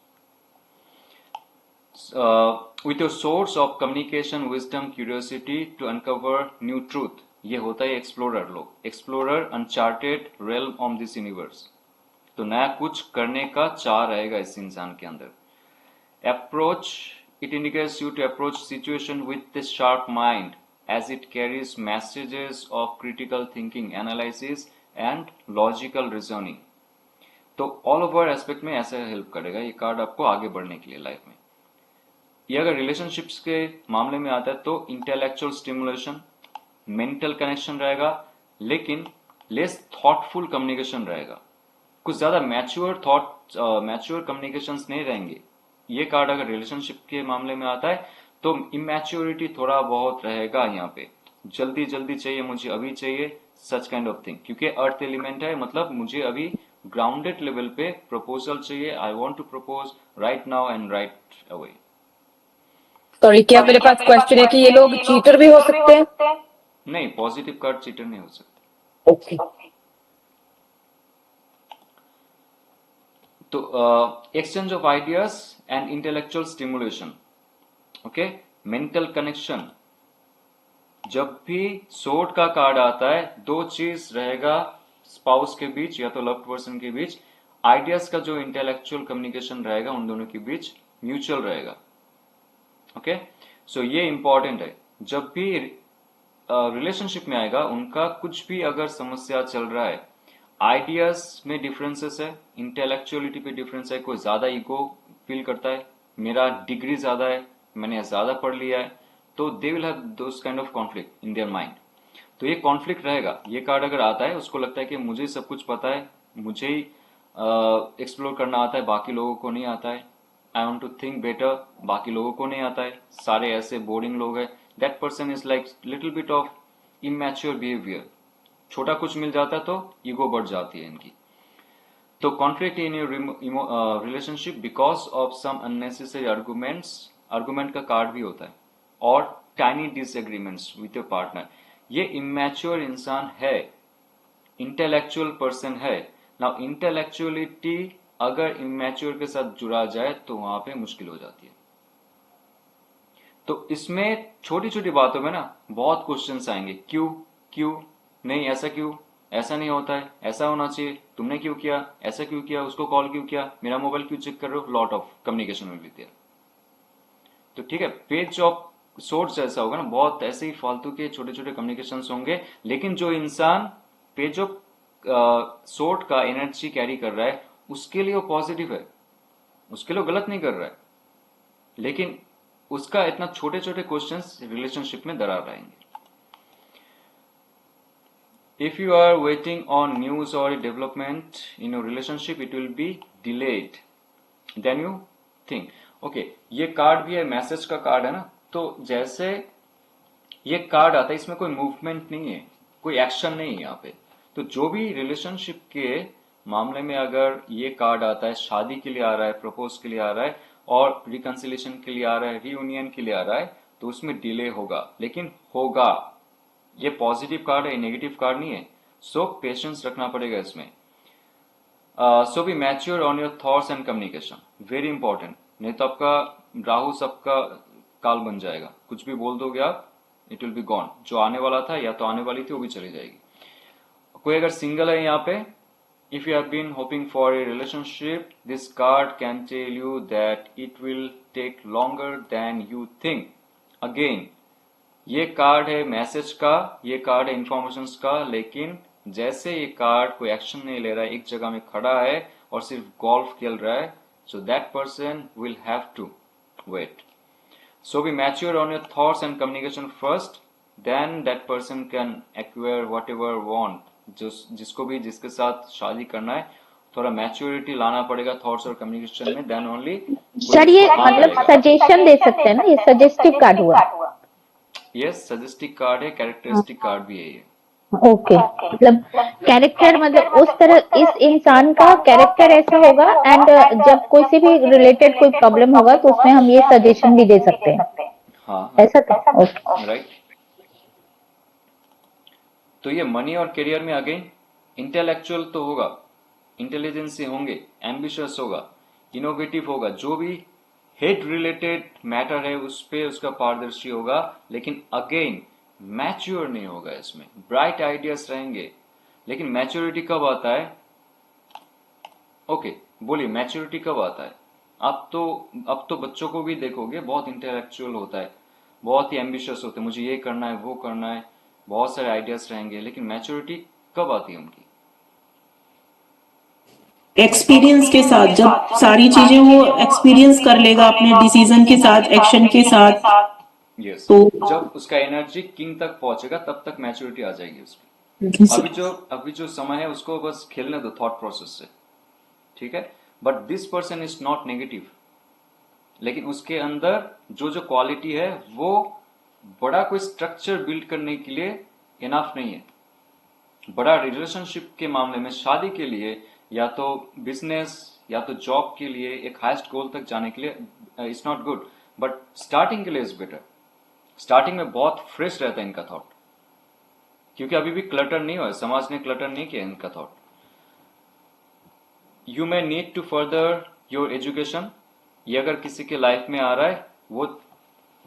With your source of communication, wisdom, curiosity to uncover new truth. ये होता है एक्सप्लोरर लोग, explorer, uncharted realm on this universe. तो नया कुछ करने का चाह रहेगा इस इंसान के अंदर। Approach, it indicates you to approach situation with a sharp mind as it carries messages of critical thinking, analysis and logical reasoning. तो ऑल ओवर एस्पेक्ट में ऐसे हेल्प करेगा ये कार्ड आपको आगे बढ़ने के लिए लाइफ में। ये अगर रिलेशनशिप्स के मामले में आता है तो इंटेलेक्चुअल स्टिमुलेशन, मेंटल कनेक्शन रहेगा, लेकिन लेस थॉटफुल कम्युनिकेशन रहेगा। कुछ ज्यादा मैच्योर कम्युनिकेशंस नहीं रहेंगे। ये कार्ड अगर रिलेशनशिप के मामले में आता है तो इमैच्योरिटी थोड़ा बहुत रहेगा यहाँ पे। जल्दी जल्दी चाहिए, मुझे अभी चाहिए, सच काइंड ऑफ थिंग। क्योंकि अर्थ एलिमेंट है, मतलब मुझे अभी ग्राउंडेड लेवल पे प्रपोजल चाहिए। I want to propose right now and right away. Sorry, क्या मेरे पास क्वेश्चन है कि ये लोग चीटर भी हो सकते हैं? नहीं, पॉजिटिव कार्ड चीटर नहीं हो सकते। ओके। तो exchange of ideas and intellectual stimulation. Okay, mental connection. जब भी सोर्ड का कार्ड आता है, दो चीज रहेगा स्पाउस के बीच या तो लव्ड पर्सन के बीच। आइडियाज का जो इंटेलेक्चुअल कम्युनिकेशन रहेगा उन दोनों के बीच म्यूचुअल रहेगा। ओके, सो ये इंपॉर्टेंट है। जब भी रिलेशनशिप में आएगा, उनका कुछ भी अगर समस्या चल रहा है, आइडियाज में डिफरेंसेस है, इंटेलेक्चुअलिटी पे डिफरेंस है। कोई ज्यादा ईगो फील करता है, मेरा डिग्री ज्यादा है, मैंने ज्यादा पढ़ लिया है, तो they will have those kind of conflict in their mind. तो ये कॉन्फ्लिक्ट रहेगा। ये कार्ड अगर आता है, उसको लगता है कि मुझे सब कुछ पता है, मुझे ही एक्सप्लोर करना आता है, बाकी लोगों को नहीं आता है। I want to think better, बाकी लोगों को नहीं आता है, सारे ऐसे बोरिंग लोग हैं। That person is like little bit of immature behaviour. छोटा कुछ मिल जाता है तो ईगो बढ़ जाती है इनकी। तो conflict in your relationship because of some unnecessary arguments. Argument का कार्ड भी होता है। और tiny disagreements with your partner. ये इमैच्योर इंसान है, इंटेलेक्चुअल पर्सन है। नाउ इंटेलेक्चुअलिटी अगर इमैच्योर के साथ जुड़ा जाए तो वहां पे मुश्किल हो जाती है। तो इसमें छोटी छोटी बातों में ना बहुत क्वेश्चंस आएंगे। क्यों क्यों नहीं, ऐसा क्यों, ऐसा नहीं होता है, ऐसा होना चाहिए, तुमने क्यों किया, ऐसा क्यों किया, उसको कॉल क्यों किया, मेरा मोबाइल क्यों चेक कर रहे हो। Lot of communication will be there. तो ठीक है, पेज ऑफ सोर्स जैसा होगा ना, बहुत ऐसे ही फालतू के छोटे छोटे कम्युनिकेशन होंगे। लेकिन जो इंसान पेज ऑफ सोर्ट का एनर्जी कैरी कर रहा है, उसके लिए वो पॉजिटिव है, उसके लिए गलत नहीं कर रहा है। लेकिन उसका इतना छोटे छोटे क्वेश्चंस रिलेशनशिप में दरार लाएंगे। If you are waiting on news or a development in your relationship, it will be delayed than you think. Okay, ये कार्ड भी है, मैसेज का कार्ड है ना। तो जैसे ये कार्ड आता है, इसमें कोई मूवमेंट नहीं है, कोई एक्शन नहीं है यहाँ पे। तो जो भी रिलेशनशिप के मामले में अगर ये कार्ड आता है, शादी के लिए आ रहा है, प्रपोज के लिए आ रहा है, और रिकंसिलेशन के लिए आ रहा है, रियूनियन के लिए आ रहा है, तो उसमें डिले होगा, लेकिन होगा। ये पॉजिटिव कार्ड है, नेगेटिव कार्ड नहीं है। सो पेशेंस रखना पड़ेगा इसमें। So be mature on your thoughts and communication, very important. नहीं तो आपका राहु सबका काल बन जाएगा। कुछ भी बोल दोगे आप, इट विल बी गॉन। जो आने वाला था या तो आने वाली थी, वो भी चली जाएगी। कोई अगर सिंगल है यहाँ पे, if you have been hoping for a relationship, this card can tell you that it will take longer than you think. Again, ये कार्ड है मैसेज का, ये कार्ड है इंफॉर्मेशन का, लेकिन जैसे ये कार्ड कोई एक्शन नहीं ले रहा है, एक जगह में खड़ा है और सिर्फ गोल्फ खेल रहा है, so that person will have to wait. So be mature on your thoughts and communication first, then that person can acquire whatever want. जिसको भी जिसके साथ शादी करना है, थोड़ा मैच्योरिटी लाना पड़ेगा थॉट्स और कम्युनिकेशन में, देन ओनली। सर ये मतलब सजेशन दे सकते हैं ना, ये सजेस्टिव कार्ड हुआ। यस, सजेस्टिव कार्ड है, कैरेक्टरिस्टिक कार्ड भी है ये। ओके, मतलब कैरेक्टर, मतलब उस तरह इस इंसान का कैरेक्टर ऐसा होगा, एंड जब कोई से भी रिलेटेड कोई प्रॉब्लम होगा तो उसमें हम ये सजेशन भी दे सकते हैं। हाँ, ऐसा तो ओके, राइट। तो ये मनी और करियर में अगेन इंटेलेक्चुअल तो होगा, इंटेलिजेंसी होंगे, एम्बिशियस होगा, इनोवेटिव होगा। जो भी हेड रिलेटेड मैटर है उस पे उसका पारदर्शी होगा, लेकिन अगेन मैच्योर नहीं होगा। इसमें ब्राइट आइडियाज रहेंगे, लेकिन मैच्योरिटी कब आता है? ओके, बोलिए मैच्योरिटी कब आता है? अब तो बच्चों को भी देखोगे, बहुत इंटेलेक्चुअल होता है, बहुत ही एम्बिशियस होते हैं, मुझे ये करना है, वो करना है, बहुत सारे आइडियाज रहेंगे, लेकिन मैच्योरिटी कब आती है उनकी? एक्सपीरियंस के साथ, जब सारी चीजें वो एक्सपीरियंस कर लेगा अपने डिसीजन के साथ, एक्शन के साथ। यस, तो जब उसका एनर्जी किंग तक पहुंचेगा तब तक मैच्योरिटी आ जाएगी उसकी। अभी जो समय है उसको बस खेलने दो थॉट प्रोसेस से, ठीक है। But this person is not negative, लेकिन उसके अंदर जो जो क्वालिटी है वो बड़ा कोई स्ट्रक्चर बिल्ड करने के लिए इनफ नहीं है। बड़ा रिलेशनशिप के मामले में, शादी के लिए या तो बिजनेस या तो जॉब के लिए, एक हाईएस्ट गोल तक जाने के लिए it's not good, but starting के लिए इज बेटर। स्टार्टिंग में बहुत फ्रेश रहता है इनका थॉट, क्योंकि अभी भी क्लटर नहीं हुआ है, समाज ने क्लटर नहीं किया इनका thought. You may need to further your education, ये अगर किसी के लाइफ में आ रहा है, वो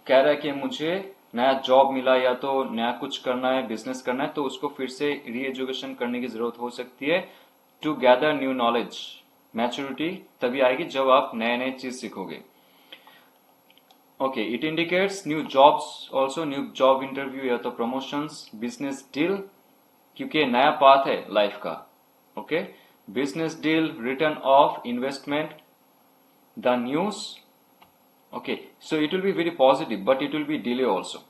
कह रहा है कि मुझे नया जॉब मिला या तो नया कुछ करना है, बिजनेस करना है, तो उसको फिर से री एजुकेशन करने की जरूरत हो सकती है to gather new knowledge. Maturity तभी आएगी जब आप नए नए चीज सीखोगे। Okay, it indicates new jobs also, new job interview या तो प्रमोशंस, बिजनेस डील, क्योंकि ये नया पाथ है लाइफ का। Okay, business deal, return of investment, the news. Okay, so it will be very positive but it will be delay also.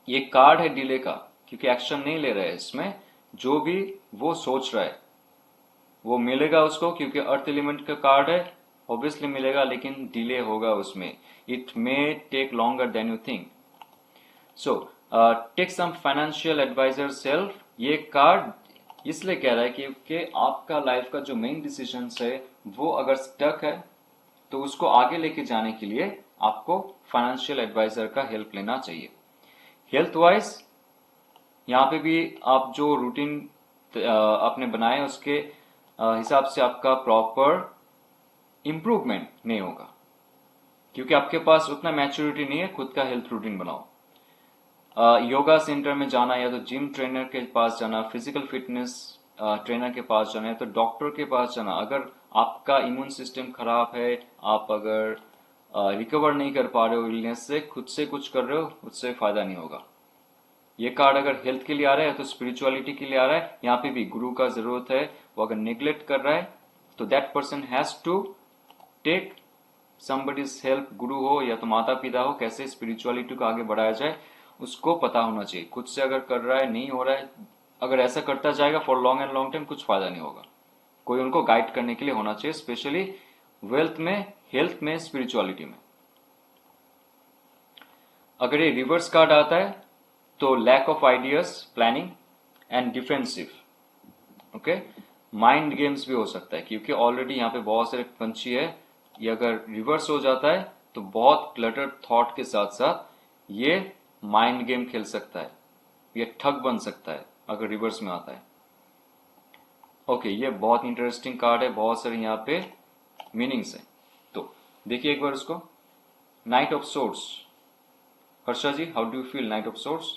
ये कार्ड है डिले का, क्योंकि एक्शन नहीं ले रहा है इसमें। जो भी वो सोच रहा है वो मिलेगा उसको, क्योंकि अर्थ एलिमेंट का कार्ड है, ऑब्वियसली मिलेगा, लेकिन डिले होगा उसमें। It may take longer than you think. So take some financial advisor self. ये कार्ड इसलिए कह रहा है क्योंकि आपका लाइफ का जो मेन डिसीजन है वो अगर स्टक है तो उसको आगे लेके जाने के लिए आपको फाइनेंशियल एडवाइजर का हेल्प लेना चाहिए। हेल्थ वाइज यहाँ पे भी आप जो रूटीन आपने बनाए उसके हिसाब से आपका प्रॉपर इम्प्रूवमेंट नहीं होगा, क्योंकि आपके पास उतना मैच्योरिटी नहीं है। खुद का हेल्थ रूटीन बनाओ। योगा सेंटर में जाना या तो जिम ट्रेनर के पास जाना, फिजिकल फिटनेस ट्रेनर के पास जाना है तो डॉक्टर के पास जाना। अगर आपका इम्यून सिस्टम खराब है, आप अगर रिकवर नहीं कर पा रहे हो इलनेस से, खुद से कुछ कर रहे हो, उससे फायदा नहीं होगा। ये कार्ड अगर हेल्थ के लिए आ रहा है तो स्पिरिचुअलिटी के लिए आ रहा है। यहाँ पे भी गुरु का जरूरत है। वो अगर नेग्लेक्ट कर रहा है तो that person has to take somebody's help. गुरु हो या तो माता पिता हो, कैसे स्पिरिचुअलिटी को आगे बढ़ाया जाए उसको पता होना चाहिए। खुद से अगर कर रहा है, नहीं हो रहा है, अगर ऐसा करता जाएगा for long and long time, कुछ फायदा नहीं होगा। कोई उनको गाइड करने के लिए होना चाहिए, स्पेशली वेल्थ में, हेल्थ में, स्पिरिचुअलिटी में। अगर ये रिवर्स कार्ड आता है तो lack of ideas, planning and defensive. Okay, mind games भी हो सकता है, क्योंकि ऑलरेडी यहाँ पे बहुत सारे पंछी है। ये अगर रिवर्स हो जाता है तो बहुत क्लटर थॉट के साथ साथ ये माइंड गेम खेल सकता है, ये ठग बन सकता है अगर रिवर्स में आता है। ओके, ये बहुत इंटरेस्टिंग कार्ड है, बहुत सारे यहाँ पे मीनिंग्स है। तो देखिए एक बार उसको। Knight of swords. Harsha ji, how do you feel knight of swords?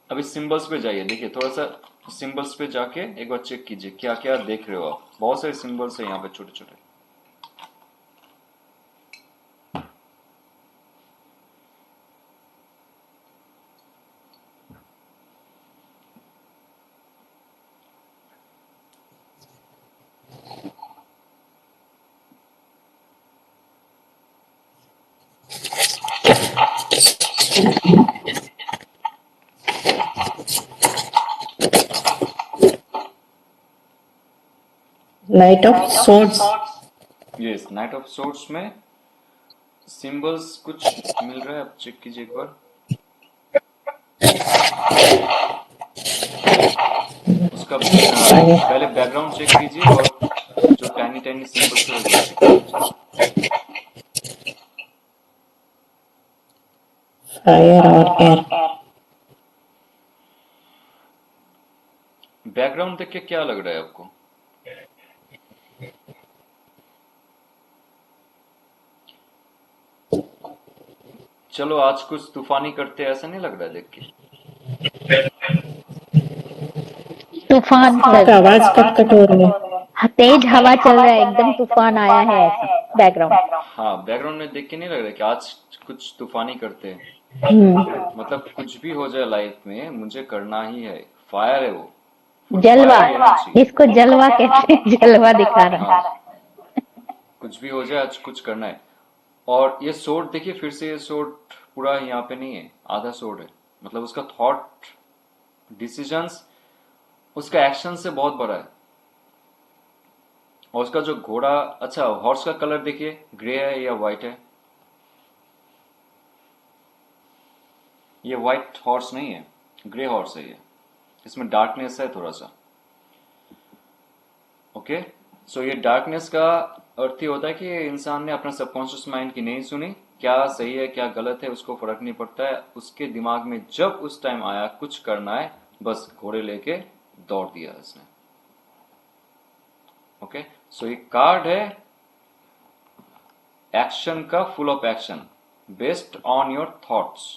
अभी सिंबल्स पे जाइए, देखिए थोड़ा सा सिंबल्स पे जाके एक बार चेक कीजिए क्या क्या देख रहे हो आप। बहुत सारे सिंबल्स है यहाँ पे छोटे छोटे। Night of swords. Yes, night of swords में सिंबल्स कुछ मिल रहा है, आप चेक कीजिए एक बार। उसका पहले बैकग्राउंड चेक कीजिए और जो टाइनी टाइनी सिंबल्स है वो चेक कीजिए। फायर और एयर। बैकग्राउंड देख के क्या लग रहा है आपको? चलो आज कुछ तूफानी करते हैं, ऐसा नहीं लग रहा है देख के? तूफान आपका आवाज कट कट हो रही है। तेज हवा चल रहा है, एकदम तूफान आया है ऐसा बैकग्राउंड। हाँ, बैकग्राउंड में देख के नहीं लग रहा है कि आज कुछ तूफानी करते हैं। मतलब कुछ भी हो जाए लाइफ में मुझे करना ही है। फायर है वो, जलवा, fire energy। जिसको जलवा कहते हैं, जलवा दिखा रहा है। हाँ, कुछ भी हो जाए आज कुछ करना है। और ये सोर्ड देखिए, फिर से ये सोर्ड पूरा यहाँ पे नहीं है, आधा सोर्ड है, मतलब उसका थॉट, डिसीजंस उसका एक्शन से बहुत बड़ा है। और उसका जो घोड़ा, अच्छा हॉर्स का कलर देखिए, ग्रे है या व्हाइट है? ये व्हाइट हॉर्स नहीं है, ग्रे हॉर्स है ये, इसमें डार्कनेस है थोड़ा सा। ओके, सो ये डार्कनेस का अर्थ ही होता है कि इंसान ने अपना सबकॉन्शियस माइंड की नहीं सुनी, क्या सही है क्या गलत है उसको फर्क नहीं पड़ता है, उसके दिमाग में जब उस टाइम आया कुछ करना है, बस घोड़े लेके दौड़ दिया इसने। ओके, सो ये कार्ड है एक्शन का, full of action based on your thoughts.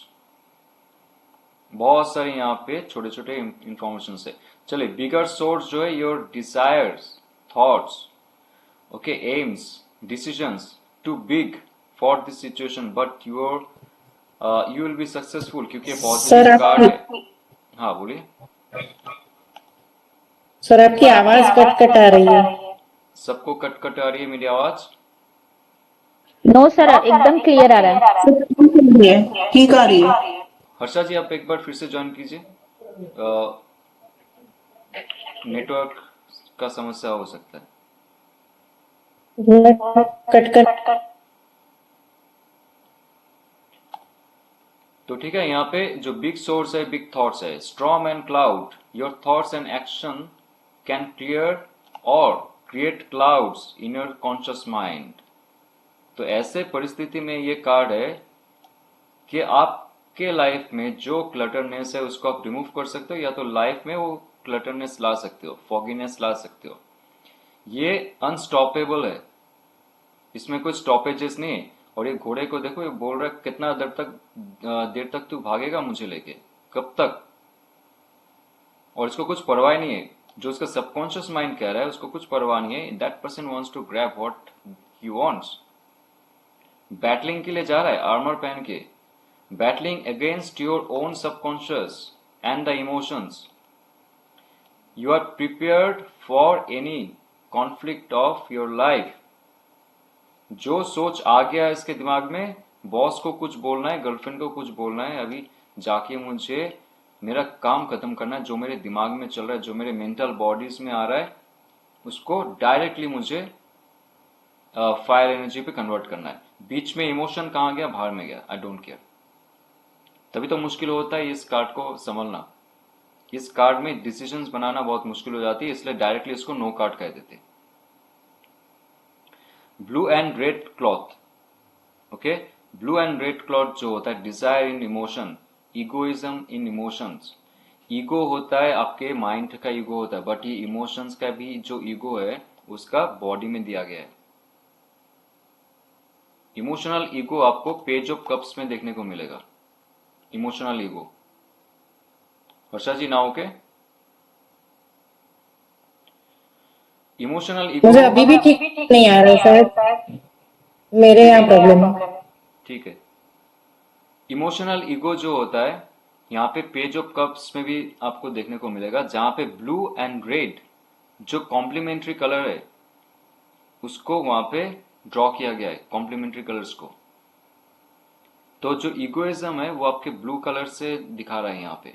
बहुत सारे यहाँ पे छोटे छोटे इंफॉर्मेशन है। चलिए, बिगर सोर्स जो है your desires, thoughts, okay, aims, decisions too big for this situation but you will be successful, क्योंकि सर पॉजिटिव कार्ड आपकी है। हाँ बोलिए। सर आपकी आवाज कट कट आ रही है। सबको कट कट आ रही है मेरी आवाज? नो सर, एकदम क्लियर आ रहा है। ठीक आ रही है। हर्षा जी आप एक बार फिर से ज्वाइन कीजिए, नेटवर्क का समस्या हो सकता है। कट कट तो ठीक है, यहाँ पे जो बिग सोर्स है, बिग थॉट्स है, storm and cloud, your thoughts and action can clear और create clouds in your conscious mind. तो ऐसे परिस्थिति में ये कार्ड है कि आपके लाइफ में जो क्लटरनेस है उसको आप रिमूव कर सकते हो, या तो लाइफ में वो क्लटरनेस ला सकते हो, फॉगीनेस ला सकते हो। ये अनस्टॉपेबल है, इसमें कोई स्टॉपेजेस नहीं है। और ये घोड़े को देखो, ये बोल रहा है कितना देर तक तू भागेगा मुझे लेके, कब तक? और इसको कुछ परवाह नहीं है, जो उसका सबकॉन्शियस माइंड कह रहा है उसको कुछ परवाह नहीं है। That person wants to grab what he wants. Battling के लिए जा रहा है आर्मर पहन के, battling against your own subconscious and the emotions. You are prepared for any conflict of your life. जो सोच आ गया इसके दिमाग में, बॉस को कुछ बोलना है, गर्लफ्रेंड को कुछ बोलना है, अभी जाके मुझे मेरा काम खत्म करना है, जो मेरे दिमाग में चल रहा है, जो मेरे मेंटल बॉडीज में आ रहा है, उसको डायरेक्टली मुझे फायर एनर्जी पे कन्वर्ट करना है। बीच में इमोशन कहाँ गया, बाहर में गया, आई डोंट केयर। तभी तो मुश्किल होता है इस कार्ड को संभलना। इस कार्ड में डिसीजंस बनाना बहुत मुश्किल हो जाती है, इसलिए डायरेक्टली इसको नो कार्ड कह देते। Blue and red cloth, okay, blue and red cloth जो होता है desire in emotion, egoism in emotions. Ego होता है आपके माइंड का ईगो होता है, बट ये इमोशंस का भी जो ईगो है उसका बॉडी में दिया गया है। इमोशनल ईगो आपको पेज ऑफ कप्स में देखने को मिलेगा, इमोशनल ईगो। हर्षा जी ना ओके? इमोशनल ईगो मुझे अभी भी ठीक नहीं आ रहा सर, मेरे यहाँ प्रॉब्लम है। ठीक है, इमोशनल ईगो जो होता है यहाँ पे पेज ऑफ कप्स में भी आपको देखने को मिलेगा, जहां पे ब्लू एंड रेड जो कॉम्प्लीमेंट्री कलर है उसको वहां पे ड्रॉ किया गया है, कॉम्प्लीमेंट्री कलर्स को। तो जो इगोइज्म है वो आपके ब्लू कलर से दिखा रहा है यहाँ पे,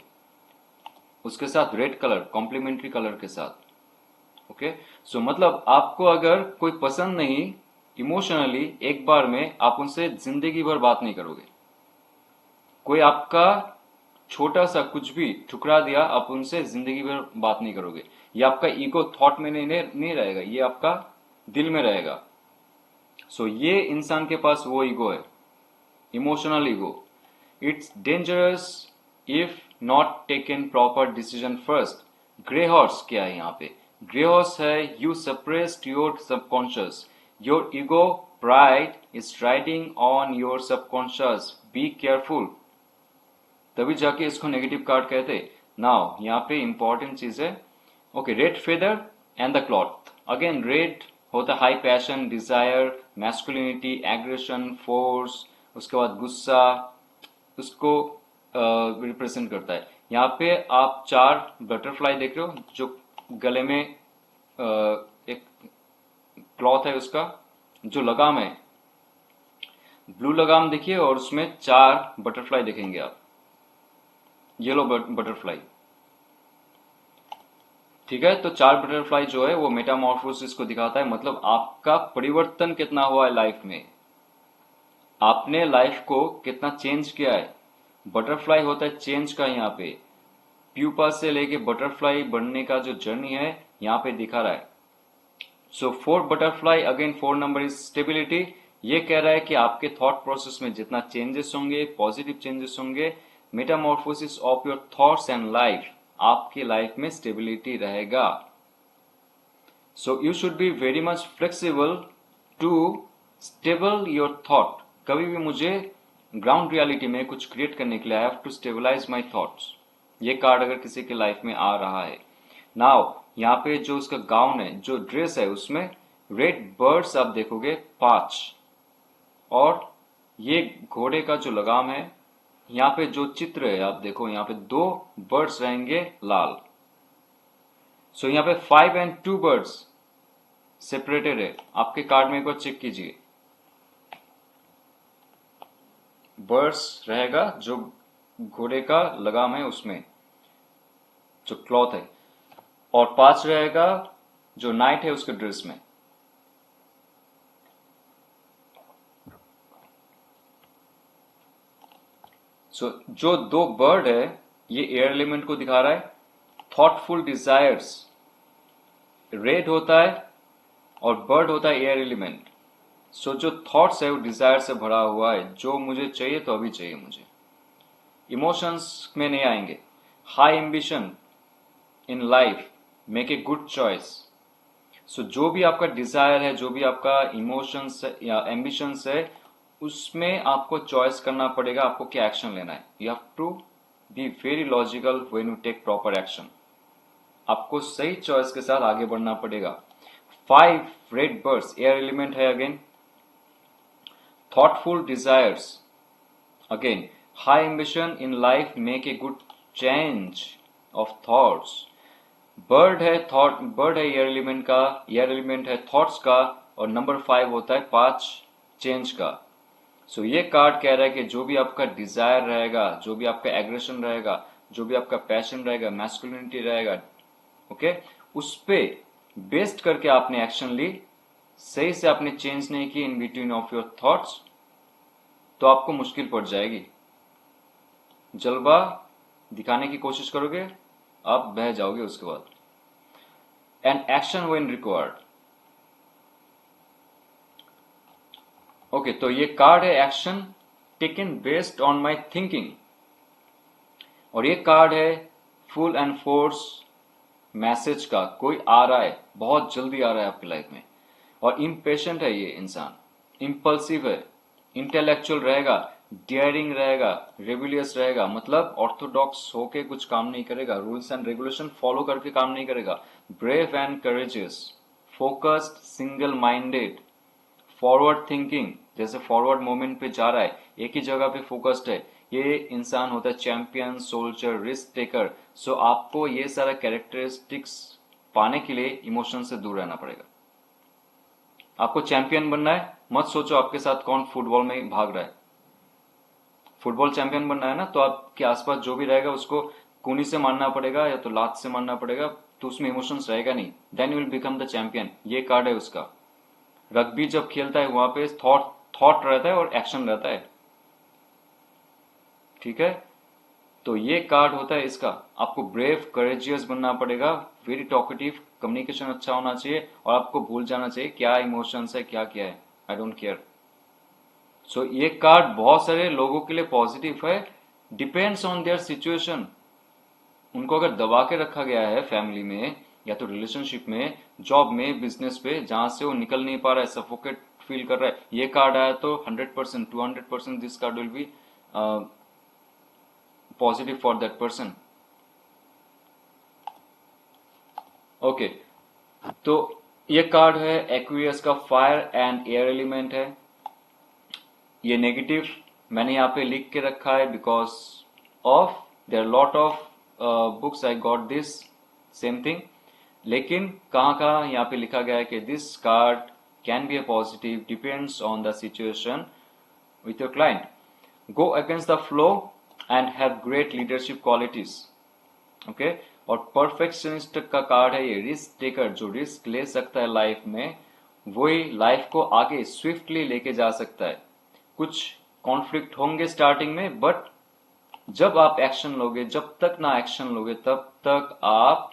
उसके साथ रेड कलर कॉम्प्लीमेंट्री कलर के साथ। ओके, सो मतलब आपको अगर कोई पसंद नहीं इमोशनली, एक बार में आप उनसे जिंदगी भर बात नहीं करोगे। कोई आपका छोटा सा कुछ भी ठुकरा दिया, आप उनसे जिंदगी भर बात नहीं करोगे। ये आपका ईगो थॉट में नहीं रहेगा, ये आपका दिल में रहेगा। सो ये इंसान के पास वो ईगो है, emotional ego. It's dangerous if not taken proper decision first. Grey horse क्या है यहाँ पे? ग्रे हॉर्स है you suppressed your subconscious, your ego pride is riding on your subconscious, be careful. तभी जाके इसको नेगेटिव कार्ड कहते। नाउ यहाँ पे इंपॉर्टेंट चीज है, okay, red feather and the cloth. Again red होता है high passion, desire, masculinity, aggression, force, उसके बाद गुस्सा, उसको रिप्रेजेंट करता है। यहाँ पे आप 4 बटरफ्लाई देख रहे हो, जो गले में एक क्लॉथ है उसका जो लगाम है, ब्लू लगाम देखिए और उसमें 4 बटरफ्लाई देखेंगे आप, येलो बटरफ्लाई। ठीक है, तो 4 बटरफ्लाई जो है वो मेटामॉर्फोसिस को दिखाता है, मतलब आपका परिवर्तन कितना हुआ है लाइफ में, आपने लाइफ को कितना चेंज किया है। बटरफ्लाई होता है चेंज का, यहाँ पे प्यूपा से लेके बटरफ्लाई बनने का जो जर्नी है यहाँ पे दिखा रहा है। सो 4 butterfly, again 4 number is stability. ये कह रहा है कि आपके थॉट प्रोसेस में जितना चेंजेस होंगे, पॉजिटिव चेंजेस होंगे, metamorphosis of your thoughts and life, आपकी लाइफ में स्टेबिलिटी रहेगा। So you should be very much flexible to stable your thought. कभी भी मुझे ग्राउंड रियलिटी में कुछ क्रिएट करने के लिए I have to stabilise my thoughts. ये कार्ड अगर किसी के लाइफ में आ रहा है, नाउ यहाँ पे जो उसका गाउन है, जो ड्रेस है, उसमें रेड बर्ड्स आप देखोगे 5, और ये घोड़े का जो लगाम है, यहाँ पे जो चित्र है आप देखो, यहाँ पे 2 बर्ड्स रहेंगे लाल। सो यहाँ पे 5 and 2 बर्ड्स सेपरेटेड है। आपके कार्ड में एक बार चेक कीजिए, बर्ड्स रहेगा जो घोड़े का लगाम है उसमें, जो क्लॉथ है, और 5 रहेगा जो नाइट है उसके ड्रेस में। सो जो 2 बर्ड है ये एयर एलिमेंट को दिखा रहा है। थॉटफुल डिजायर्स रेड होता है और बर्ड होता है एयर एलिमेंट। सो जो थॉट्स है वो डिजायर से भरा हुआ है, जो मुझे चाहिए तो अभी चाहिए मुझे, इमोशंस में नहीं आएंगे। High ambition in life, make a good choice. So जो भी आपका डिजायर है, जो भी आपका इमोशंस या एम्बिशंस है, उसमें आपको चॉइस करना पड़ेगा, आपको क्या एक्शन लेना है। You have to be very logical when you take proper action. आपको सही चॉइस के साथ आगे बढ़ना पड़ेगा। 5 रेड बर्ड्स एयर एलिमेंट है again. Thoughtful desires again, high ambition in life, make a good change of thoughts. Bird है एयर एलिमेंट का, एयर एलिमेंट है थॉट्स का, और नंबर 5 होता है 5 चेंज का। सो ये कार्ड कह रहा है कि जो भी आपका डिजायर रहेगा, जो भी आपका एग्रेशन रहेगा, जो भी आपका पैशन रहेगा, मैस्कुलिनिटी रहेगा, ओके, उस पे बेस्ड करके आपने एक्शन ली, सही से आपने चेंज नहीं की इन बिटवीन ऑफ योर थॉट्स, तो आपको मुश्किल पड़ जाएगी। जल्दबा दिखाने की कोशिश करोगे, आप बह जाओगे उसके बाद। And action when required. Okay, तो ये कार्ड है action taken based on my thinking, और ये कार्ड है फुल एंड फोर्स मैसेज का। कोई आ रहा है, बहुत जल्दी आ रहा है आपकी लाइफ में, और इम्पेशेंट है ये इंसान, इम्पल्सिव है, इंटेलेक्चुअल रहेगा, डियरिंग रहेगा, रेबिलियस रहेगा, मतलब ऑर्थोडॉक्स होके कुछ काम नहीं करेगा, रूल्स एंड रेगुलेशन फॉलो करके काम नहीं करेगा। Brave and courageous, focused, single minded, forward thinking, जैसे फॉरवर्ड मोमेंट पे जा रहा है, एक ही जगह पे फोकस्ड है, ये इंसान होता है चैंपियन, सोल्जर, रिस्क टेकर। सो आपको ये सारा कैरेक्टरिस्टिक्स पाने के लिए इमोशन से दूर रहना पड़ेगा। आपको चैंपियन बनना है, मत सोचो आपके साथ कौन फुटबॉल में भाग रहा है। फुटबॉल चैंपियन बनना है ना, तो आपके आसपास जो भी रहेगा उसको कूनी से मारना पड़ेगा या तो लात से मारना पड़ेगा, तो उसमें इमोशंस रहेगा नहीं। Then you will become the champion. ये कार्ड है उसका। रग्बी जब खेलता है वहां पे थॉट रहता है और एक्शन रहता है, ठीक है। तो ये कार्ड होता है इसका। आपको ब्रेव, करेजियस बनना पड़ेगा, वेरी टॉकेटिव, कम्युनिकेशन अच्छा होना चाहिए, और आपको भूल जाना चाहिए क्या इमोशंस है, क्या क्या है, आई डोंट केयर। सो ये कार्ड बहुत सारे लोगों के लिए पॉजिटिव है, डिपेंड्स ऑन देयर सिचुएशन। उनको अगर दबा के रखा गया है फैमिली में या तो रिलेशनशिप में, जॉब में, बिजनेस पे, जहां से वो निकल नहीं पा रहा है, सफोकेट फील कर रहा है, ये कार्ड आया तो 100%, 200% this card will be positive for that person. Okay, तो ये कार्ड है एक्वियस का, फायर एंड एयर एलिमेंट है। ये नेगेटिव मैंने यहाँ पे लिख के रखा है because of their lot of books I got this same thing, लेकिन कहाँ कहाँ यहाँ पे लिखा गया है कि this card can be A positive, depends on the situation. with your client. Go against the flow and have great leadership qualities. Okay? और परफेक्शनिस्ट का कार्ड है ये, रिस्क टेकर, जो रिस्क ले सकता है लाइफ में, वही लाइफ को आगे स्विफ्टली लेके जा सकता है. कुछ कॉन्फ्लिक्ट होंगे स्टार्टिंग में, बट जब आप एक्शन लोगे, जब तक ना एक्शन लोगे तब तक आप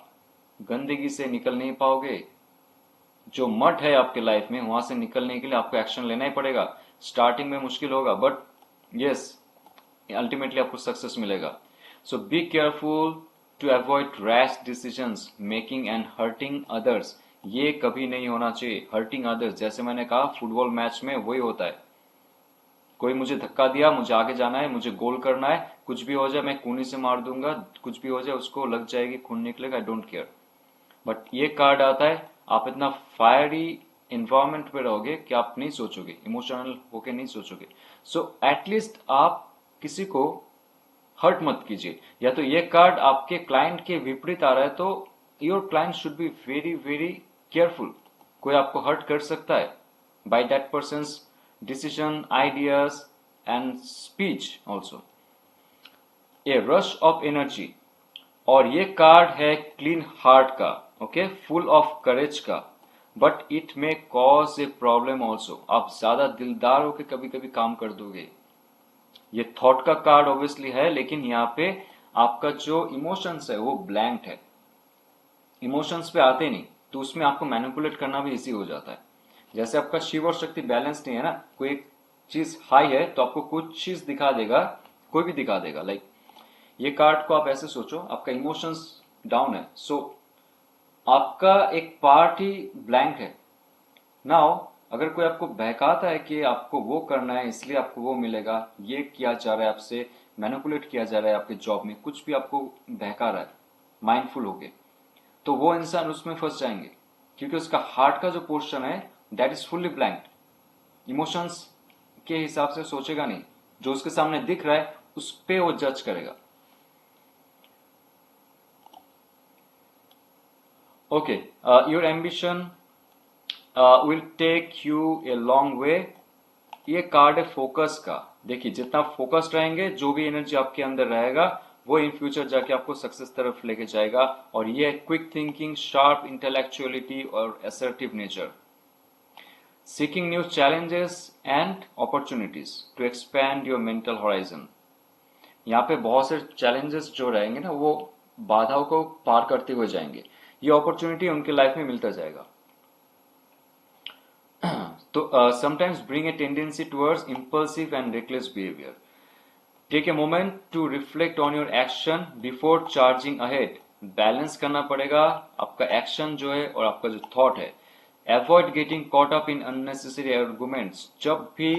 गंदगी से निकल नहीं पाओगे. जो मड है आपके लाइफ में, वहां से निकलने के लिए आपको एक्शन लेना ही पड़ेगा. स्टार्टिंग में मुश्किल होगा, बट यस, अल्टीमेटली आपको सक्सेस मिलेगा. So be careful to avoid rash decisions making and hurting others. ये कभी नहीं होना चाहिए, हर्टिंग अदर्स. जैसे मैंने कहा, फुटबॉल मैच में वही होता है. कोई मुझे धक्का दिया, मुझे आगे जाना है, मुझे गोल करना है, कुछ भी हो जाए मैं कूनी से मार दूंगा, कुछ भी हो जाए उसको लग जाएगी, खून निकलेगा, आई डोंट केयर. बट ये कार्ड आता है, आप इतना फायरी इन्वायरमेंट पे रहोगे कि आप नहीं सोचोगे, इमोशनल होके नहीं सोचोगे. सो एटलीस्ट आप किसी को हर्ट मत कीजिए. या तो ये कार्ड आपके क्लाइंट के विपरीत आ रहा है, तो your client should be very very careful. कोई आपको हर्ट कर सकता है by that persons decision, ideas and speech also. A rush of energy, और ये कार्ड है क्लीन हार्ट का, ओके, फुल ऑफ करेज का. But it may cause a problem also. आप ज्यादा दिलदार होकर कभी कभी काम कर दोगे. ये थॉट का कार्ड ऑब्वियसली है, लेकिन यहाँ पे आपका जो इमोशंस है वो ब्लैंक है. इमोशंस पे आते नहीं, तो उसमें आपको मैनिपुलेट करना भी इजी हो जाता है. जैसे आपका शिव और शक्ति बैलेंस नहीं है ना, कोई एक चीज हाई है तो आपको कुछ चीज दिखा देगा, कोई भी दिखा देगा. लाइक ये कार्ड को आप ऐसे सोचो, आपका इमोशंस डाउन है, सो आपका एक पार्ट ही ब्लैंक है. नाउ अगर कोई आपको बहकाता है कि आपको वो करना है इसलिए आपको वो मिलेगा, ये किया जा रहा है आपसे, मैनिपुलेट किया जा रहा है आपके जॉब में, कुछ भी आपको बहका रहा है माइंडफुल होके, तो वो इंसान उसमें फंस जाएंगे, क्योंकि उसका हार्ट का जो पोर्शन है that is fully blank. Emotions के हिसाब से सोचेगा नहीं, जो उसके सामने दिख रहा है उस पे वो जज करेगा. Okay, your ambition will take you a long way. ये कार्ड है फोकस का. देखिए, जितना फोकस्ड रहेंगे, जो भी एनर्जी आपके अंदर रहेगा, वो इन फ्यूचर जाके आपको सक्सेस तरफ लेके जाएगा. और ये क्विक थिंकिंग, शार्प इंटेलेक्चुअलिटी और assertive nature. Seeking new challenges and opportunities to expand your mental horizon. यहाँ पे बहुत से चैलेंजेस जो रहेंगे ना, वो बाधाओं को पार करते हुए जाएंगे. ये अपॉर्चुनिटी उनके लाइफ में मिलता जाएगा. तो sometimes bring a tendency towards impulsive and reckless behavior. Take a moment to reflect on your action before charging ahead. Balance करना पड़ेगा आपका एक्शन जो है और आपका जो थॉट है. Avoid getting caught up in unnecessary arguments. जब भी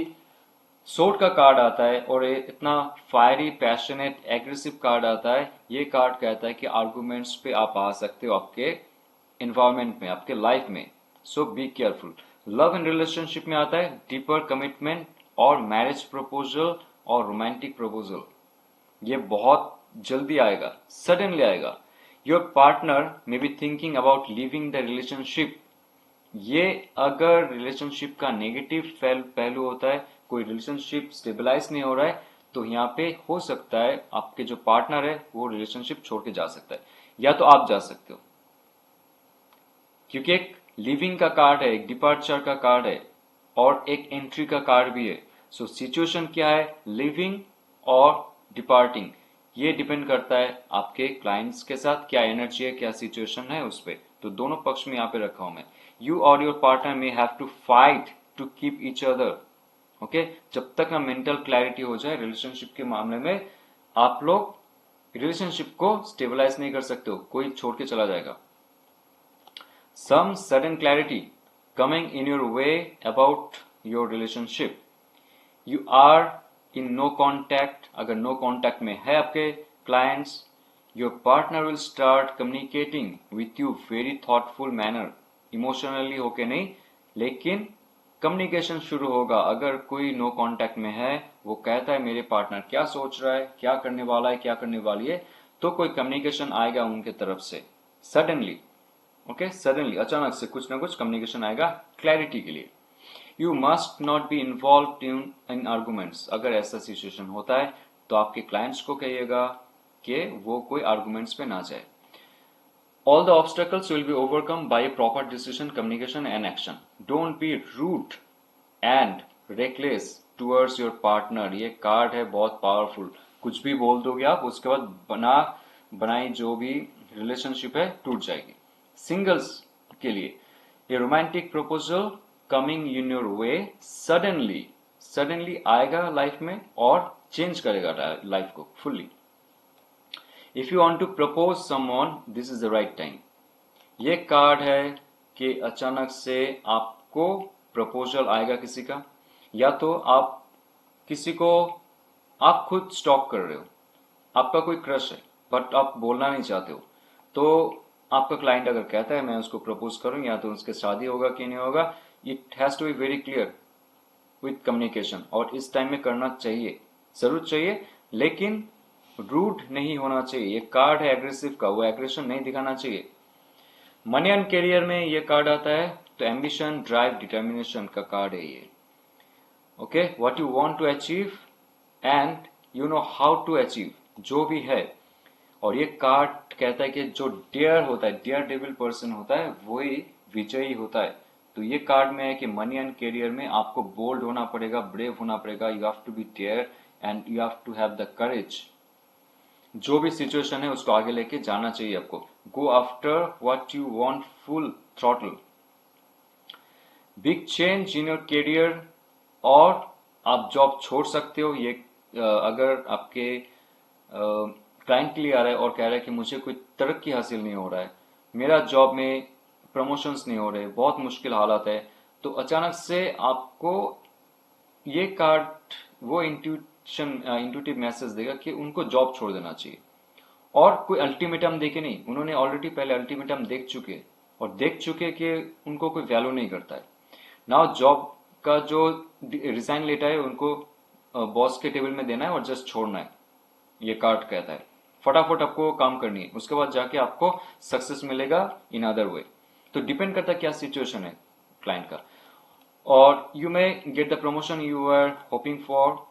सोर्ड का कार्ड आता है और ये इतना फायरी, पैशनेट, एग्रेसिव कार्ड आता है, ये कार्ड कहता है कि आर्गुमेंट्स पे आप आ सकते हो आपके एनवायरमेंट में, आपके लाइफ में. So be careful. Love and relationship में आता है डीपर कमिटमेंट और मैरिज प्रपोजल और रोमांटिक प्रपोजल. ये बहुत जल्दी आएगा, सडनली आएगा. Your partner may be thinking about living the relationship. ये अगर रिलेशनशिप का नेगेटिव पहलू होता है, कोई रिलेशनशिप स्टेबलाइज नहीं हो रहा है, तो यहाँ पे हो सकता है आपके जो पार्टनर है वो रिलेशनशिप छोड़ के जा सकता है, या तो आप जा सकते हो, क्योंकि एक लिविंग का कार्ड है, एक डिपार्चर का कार्ड है और एक एंट्री का कार्ड भी है. सो सिचुएशन क्या है, लिविंग और डिपार्टिंग, ये डिपेंड करता है आपके क्लाइंट्स के साथ क्या एनर्जी है, क्या सिचुएशन है उस पर. तो दोनों पक्ष में यहाँ पे रखा हूं मैं. यू और your partner may have to fight to keep each other. Okay, जब तक ना मेंटल क्लैरिटी हो जाए रिलेशनशिप के मामले में, आप लोग रिलेशनशिप को स्टेबलाइज नहीं कर सकते हो, कोई छोड़ के चला जाएगा. Some sudden clarity coming in your way about your relationship. You are in no contact. अगर no contact में है आपके clients, your partner will start communicating with you very thoughtful manner. Emotionally होके नहीं, लेकिन communication शुरू होगा. अगर कोई no contact में है, वो कहता है मेरे पार्टनर क्या सोच रहा है, क्या करने वाला है, क्या करने वाली है, तो कोई communication आएगा उनके तरफ से सडनली. ओके, सडनली, अचानक से कुछ ना कुछ कम्युनिकेशन आएगा क्लैरिटी के लिए. You must not be involve in arguments. अगर ऐसा सिचुएशन होता है तो आपके क्लाइंट्स को कहिएगा कि वो कोई आर्गूमेंट्स पे ना जाए। All the obstacles will be overcome by a proper decision, communication and action. Don't be rude and reckless towards your partner। ये कार्ड है बहुत पावरफुल। कुछ भी बोल दोगे आप, उसके बाद बनाई जो भी रिलेशनशिप है टूट जाएगी। सिंगल्स के लिए ये romantic proposal coming in your way suddenly आएगा लाइफ में और चेंज करेगा लाइफ को fully. If you want to propose someone, this is the right time. ये कार्ड है कि अचानक से आपको प्रपोजल आएगा किसी का, या तो आप किसी को आप खुद स्टॉक कर रहे हो, आपका कोई क्रश है बट आप बोलना नहीं चाहते हो, तो आपका क्लाइंट अगर कहता है मैं उसको प्रपोज करूं, या तो उसके शादी होगा कि नहीं होगा, it has to be very clear with communication. और इस टाइम में करना चाहिए, जरूर चाहिए, लेकिन रूड नहीं होना चाहिए। ये कार्ड है एग्रेसिव का, वो एग्रेशन नहीं दिखाना चाहिए। मनी एंड करियर में ये कार्ड आता है तो एम्बिशन, ड्राइव, डिटर्मिनेशन का कार्ड है ये। Okay, what you want to achieve and you know how to achieve, जो भी है। और ये कार्ड कहता है कि जो डेयर होता है, डेयर डेविल पर्सन होता है, वही विजयी होता है। तो ये कार्ड में है कि मनी एंड करियर में आपको बोल्ड होना पड़ेगा, ब्रेव होना पड़ेगा। You have to be dare and you have to have the courage. जो भी सिचुएशन है उसको आगे लेके जाना चाहिए आपको। Go after what you want full throttle. Big change in your career, और आप जॉब छोड़ सकते हो। ये अगर आपके क्लाइंट के लिए आ रहा है और कह रहा है कि मुझे कोई तरक्की हासिल नहीं हो रहा है, मेरा जॉब में प्रमोशंस नहीं हो रहे, बहुत मुश्किल हालात है, तो अचानक से आपको ये कार्ड वो इंट्यूटिव मैसेज देगा कि उनको जॉब छोड़ देना चाहिए। और कोई अल्टीमेटम देके नहीं, उन्होंने ऑलरेडी पहले अल्टीमेटम देख चुके और देख चुके कि उनको कोई वैल्यू नहीं करता है। नाउ जॉब का जो रिजाइन लेटर है उनको बॉस के टेबल में देना है और जस्ट छोड़ना है। ये कार्ड कहता है फटाफट आपको काम करनी है, उसके बाद जाके आपको सक्सेस मिलेगा इन अदर वे। तो डिपेंड करता है क्या सिचुएशन है क्लाइंट का। और you may get the promotion you are hoping for,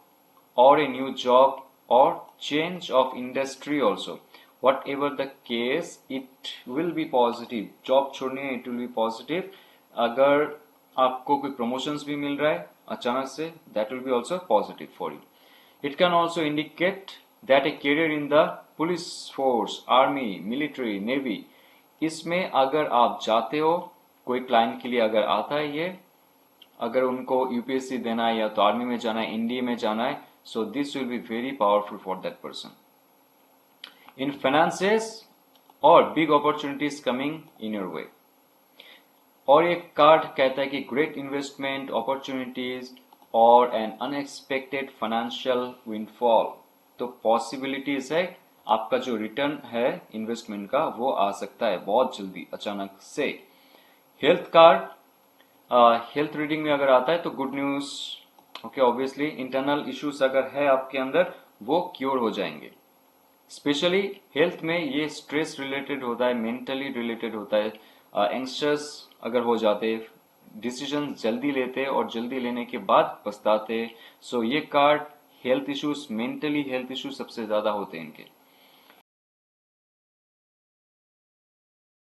or a new job, or change of industry also. Whatever the case, it will be positive. Job छोड़नी है, it will be positive. अगर आपको कोई promotions भी मिल रहा है अचानक से, that will be also positive for you. It can also indicate that a career in the police force, army, military, navy, इसमें अगर आप जाते हो, कोई क्लाइंट के लिए अगर आता है ये, अगर उनको यूपीएससी देना है या तो आर्मी में जाना है, एनडीए में जाना है, so this will be very powerful for that person. In finances, or big opportunities coming in your way. और ये कार्ड कहता है कि great investment opportunities or an unexpected financial windfall. तो possibilities है आपका जो रिटर्न है इन्वेस्टमेंट का वो आ सकता है बहुत जल्दी अचानक से। हेल्थ कार्ड, हेल्थ रीडिंग में अगर आता है तो good news. Okay, obviously internal issues अगर है आपके अंदर वो क्योर हो जाएंगे। स्पेशली हेल्थ में ये स्ट्रेस रिलेटेड होता है, मेंटली रिलेटेड होता है। एंग्स्टस अगर हो जाते, डिसीजन जल्दी लेते और जल्दी लेने के बाद पछताते। सो ये card health issues, mentally health issues सबसे ज्यादा होते हैं इनके।